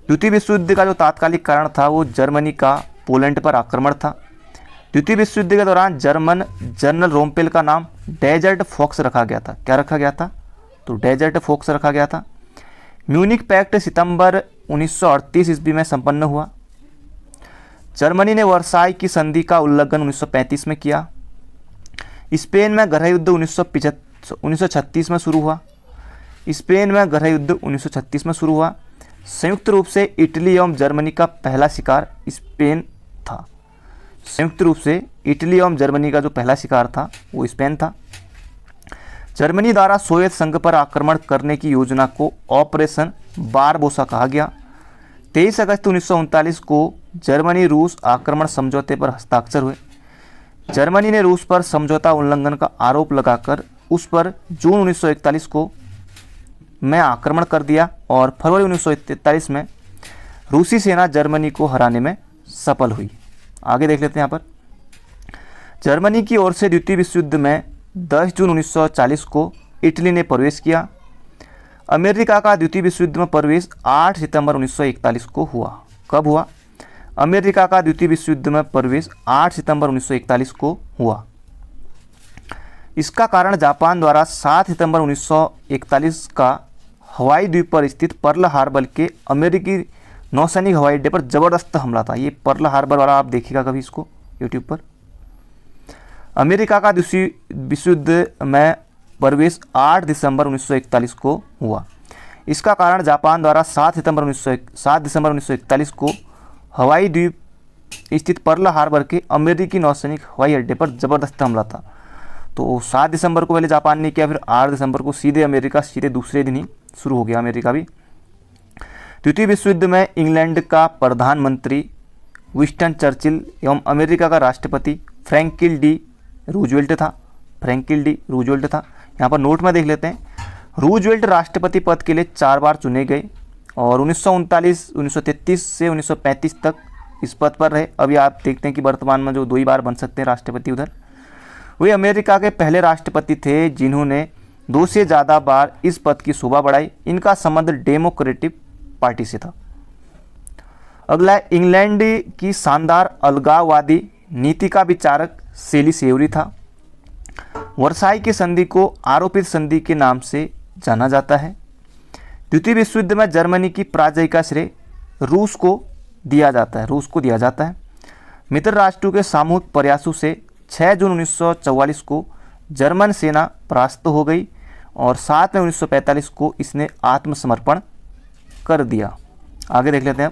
Speaker 1: द्वितीय विश्व युद्ध का जो तात्कालिक कारण था वो जर्मनी का पोलैंड पर आक्रमण था। द्वितीय विश्व युद्ध के दौरान जर्मन जनरल रोम्पेल का नाम डेजर्ट फॉक्स रखा गया था। क्या रखा गया था? तो डेजर्ट फॉक्स रखा गया था। म्यूनिक पैक्ट सितंबर 1938 ईस्वी में संपन्न हुआ। जर्मनी ने वर्साई की संधि का उल्लंघन 1935 में किया। स्पेन में गृह युद्ध 1936 में शुरू हुआ। स्पेन में गृह युद्ध 1936 में शुरू हुआ। संयुक्त रूप से इटली एवं जर्मनी का पहला शिकार स्पेन था। संयुक्त रूप से इटली एवं जर्मनी का जो पहला शिकार था वो स्पेन था। जर्मनी द्वारा सोवियत संघ पर आक्रमण करने की योजना को ऑपरेशन बारबोसा कहा गया। 23 अगस्त 1939 को जर्मनी रूस आक्रमण समझौते पर हस्ताक्षर हुए। जर्मनी ने रूस पर समझौता उल्लंघन का आरोप लगाकर उस पर जून 1941 को में आक्रमण कर दिया और फरवरी 1943 में रूसी सेना जर्मनी को हराने में सफल हुई। आगे देख लेते हैं यहाँ पर। जर्मनी की ओर से द्वितीय विश्व युद्ध में 10 जून 1940 को इटली ने प्रवेश किया। अमेरिका का द्वितीय विश्व युद्ध में प्रवेश 8 सितंबर 1941 को हुआ। कब हुआ? अमेरिका का द्वितीय विश्व युद्ध में प्रवेश 8 सितंबर 1941 को हुआ। इसका कारण जापान द्वारा 7 सितंबर 1941 का हवाई द्वीप पर स्थित पर्ल हार्बर के अमेरिकी नौसैनिक हवाई अड्डे पर जबरदस्त हमला था। ये पर्ल हार्बर वाला आप देखिएगा कभी इसको यूट्यूब पर। अमेरिका का द्वितीय विश्व युद्ध में प्रवेश 8 दिसंबर 1941 को हुआ। इसका कारण जापान द्वारा 7 दिसंबर 1941 को हवाई द्वीप स्थित पर्ल हार्बर के अमेरिकी नौसैनिक हवाई अड्डे पर जबरदस्त हमला था। तो 7 दिसंबर को पहले जापान ने किया, फिर 8 दिसंबर को सीधे अमेरिका सीधे दूसरे दिन ही शुरू हो गया अमेरिका भी। द्वितीय विश्व युद्ध में इंग्लैंड का प्रधानमंत्री विंस्टन चर्चिल एवं अमेरिका का राष्ट्रपति फ्रैंकलिन डी रूजवेल्ट था। यहाँ पर नोट में देख लेते हैं। रूजवेल्ट राष्ट्रपति पद के लिए 4 बार चुने गए और 1939, 1933 से 1935 तक इस पद पर रहे। अभी आप देखते हैं कि वर्तमान में जो 2 ही बार बन सकते हैं राष्ट्रपति उधर, वे अमेरिका के पहले राष्ट्रपति थे जिन्होंने 2 से ज़्यादा बार इस पद की शोभा बढ़ाई। इनका संबंध डेमोक्रेटिक पार्टी से था। अगला, इंग्लैंड की शानदार अलगाववादी नीति का विचारक सेली सेवरी था। वर्साई की संधि को आरोपित संधि के नाम से जाना जाता है। द्वितीय विश्व युद्ध में जर्मनी की पराजय का श्रेय रूस को दिया जाता है। मित्र राष्ट्रों के सामूहिक प्रयासों से 6 जून 1944 को जर्मन सेना परास्त हो गई और 7 मई 1945 को इसने आत्मसमर्पण कर दिया। आगे देख लेते हैं।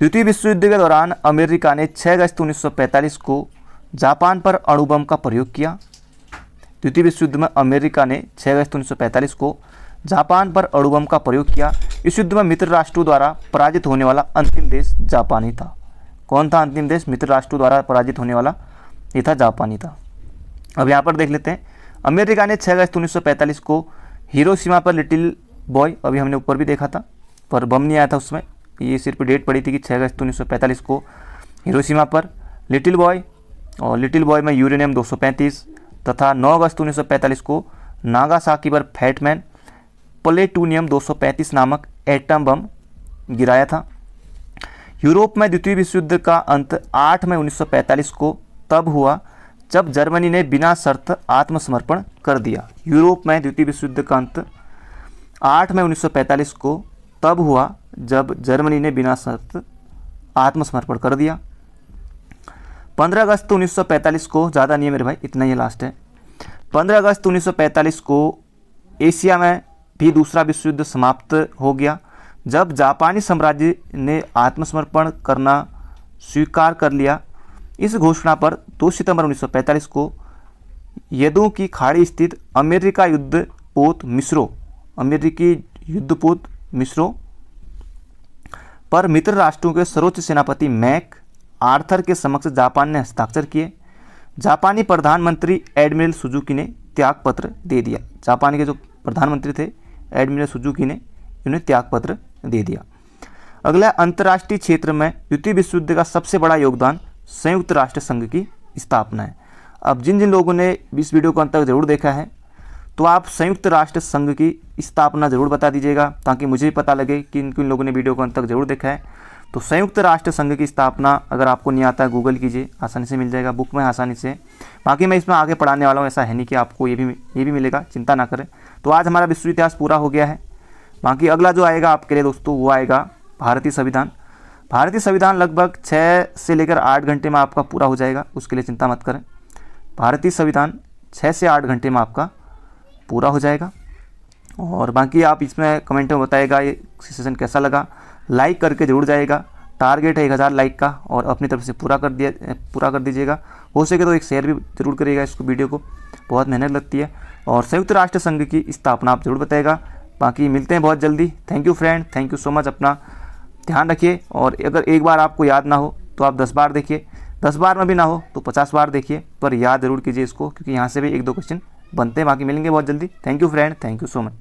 Speaker 1: द्वितीय विश्व युद्ध के दौरान अमेरिका ने 6 अगस्त 1945 को जापान पर अणु बम का प्रयोग किया। द्वितीय विश्व युद्ध में अमेरिका ने 6 अगस्त 1945 को जापान पर अणुबम का प्रयोग किया। इस युद्ध में मित्र राष्ट्रों द्वारा पराजित होने वाला अंतिम देश जापानी था। कौन था अंतिम देश मित्र राष्ट्रों द्वारा पराजित होने वाला? ये था जापानी था। अब यहाँ पर देख लेते हैं, अमेरिका ने 6 अगस्त 1945 को हिरोशिमा पर लिटिल बॉय, अभी हमने ऊपर भी देखा था पर बम नहीं आया था उसमें, ये सिर्फ डेट पड़ी थी कि 6 अगस्त 1945 को हिरोशिमा पर लिटिल बॉय, और लिटिल बॉय में यूरेनियम 235 तथा 9 अगस्त 1945 को नागासाकी पर फैटमैन प्लेटूनियम 235 नामक एटम बम गिराया था। यूरोप में द्वितीय विश्व युद्ध का अंत 8 मई 1945 को तब हुआ जब जर्मनी ने बिना शर्त आत्मसमर्पण कर दिया। यूरोप में द्वितीय विश्व युद्ध का अंत 8 मई 1945 को तब हुआ जब जर्मनी ने बिना शर्त आत्मसमर्पण कर दिया। 15 अगस्त 1945 को, ज़्यादा नहीं है मेरे भाई, इतना ही लास्ट है। 15 अगस्त 1945 को एशिया में भी दूसरा विश्व युद्ध समाप्त हो गया जब जापानी साम्राज्य ने आत्मसमर्पण करना स्वीकार कर लिया। इस घोषणा पर 2 सितंबर 1945 को येदो की खाड़ी स्थित अमेरिकी युद्धपोत मिस्रो पर मित्र राष्ट्रों के सर्वोच्च सेनापति मैक आर्थर के समक्ष जापान ने हस्ताक्षर किए। जापानी प्रधानमंत्री एडमिरल सुजुकी ने त्यागपत्र दे दिया। जापान के जो प्रधानमंत्री थे एडमिरल सुजुकी ने उन्हें त्यागपत्र दे दिया। अगला, अंतर्राष्ट्रीय क्षेत्र में द्वितीय विश्व युद्ध का सबसे बड़ा योगदान संयुक्त राष्ट्र संघ की स्थापना है। अब जिन जिन लोगों ने इस वीडियो को अंत तक जरूर देखा है तो आप संयुक्त राष्ट्र संघ की स्थापना जरूर बता दीजिएगा, ताकि मुझे भी पता लगे कि किन किन लोगों ने वीडियो को अंत तक जरूर देखा है। तो संयुक्त राष्ट्र संघ की स्थापना अगर आपको नहीं आता है गूगल कीजिए, आसानी से मिल जाएगा बुक में आसानी से। बाकी मैं इसमें आगे पढ़ाने वाला हूँ, ऐसा है नहीं कि आपको ये भी मिलेगा, चिंता ना करें। तो आज हमारा विश्व इतिहास पूरा हो गया है। बाकी अगला जो आएगा आपके लिए दोस्तों वो आएगा भारतीय संविधान। भारतीय संविधान लगभग 6 से लेकर 8 घंटे में आपका पूरा हो जाएगा, उसके लिए चिंता मत करें। भारतीय संविधान 6 से 8 घंटे में आपका पूरा हो जाएगा। और बाकी आप इसमें कमेंट में बताइएगा ये सेशन कैसा लगा, लाइक करके जरूर जाएगा। टारगेट है 1000 लाइक का, और अपनी तरफ से पूरा कर दीजिएगा। हो सके तो एक शेयर भी जरूर करिएगा इसको, वीडियो को, बहुत मेहनत लगती है। और संयुक्त राष्ट्र संघ की स्थापना आप जरूर बताइएगा। बाकी मिलते हैं बहुत जल्दी। Thank you friend, thank you so much. अपना ध्यान रखिए, और अगर एक बार आपको याद ना हो तो आप 10 बार देखिए, 10 बार में भी ना हो तो 50 बार देखिए, पर याद जरूर कीजिए इसको, क्योंकि यहाँ से भी 1-2 क्वेश्चन बनते हैं। बाकी मिलेंगे बहुत जल्दी। Thank you friend, thank you so much.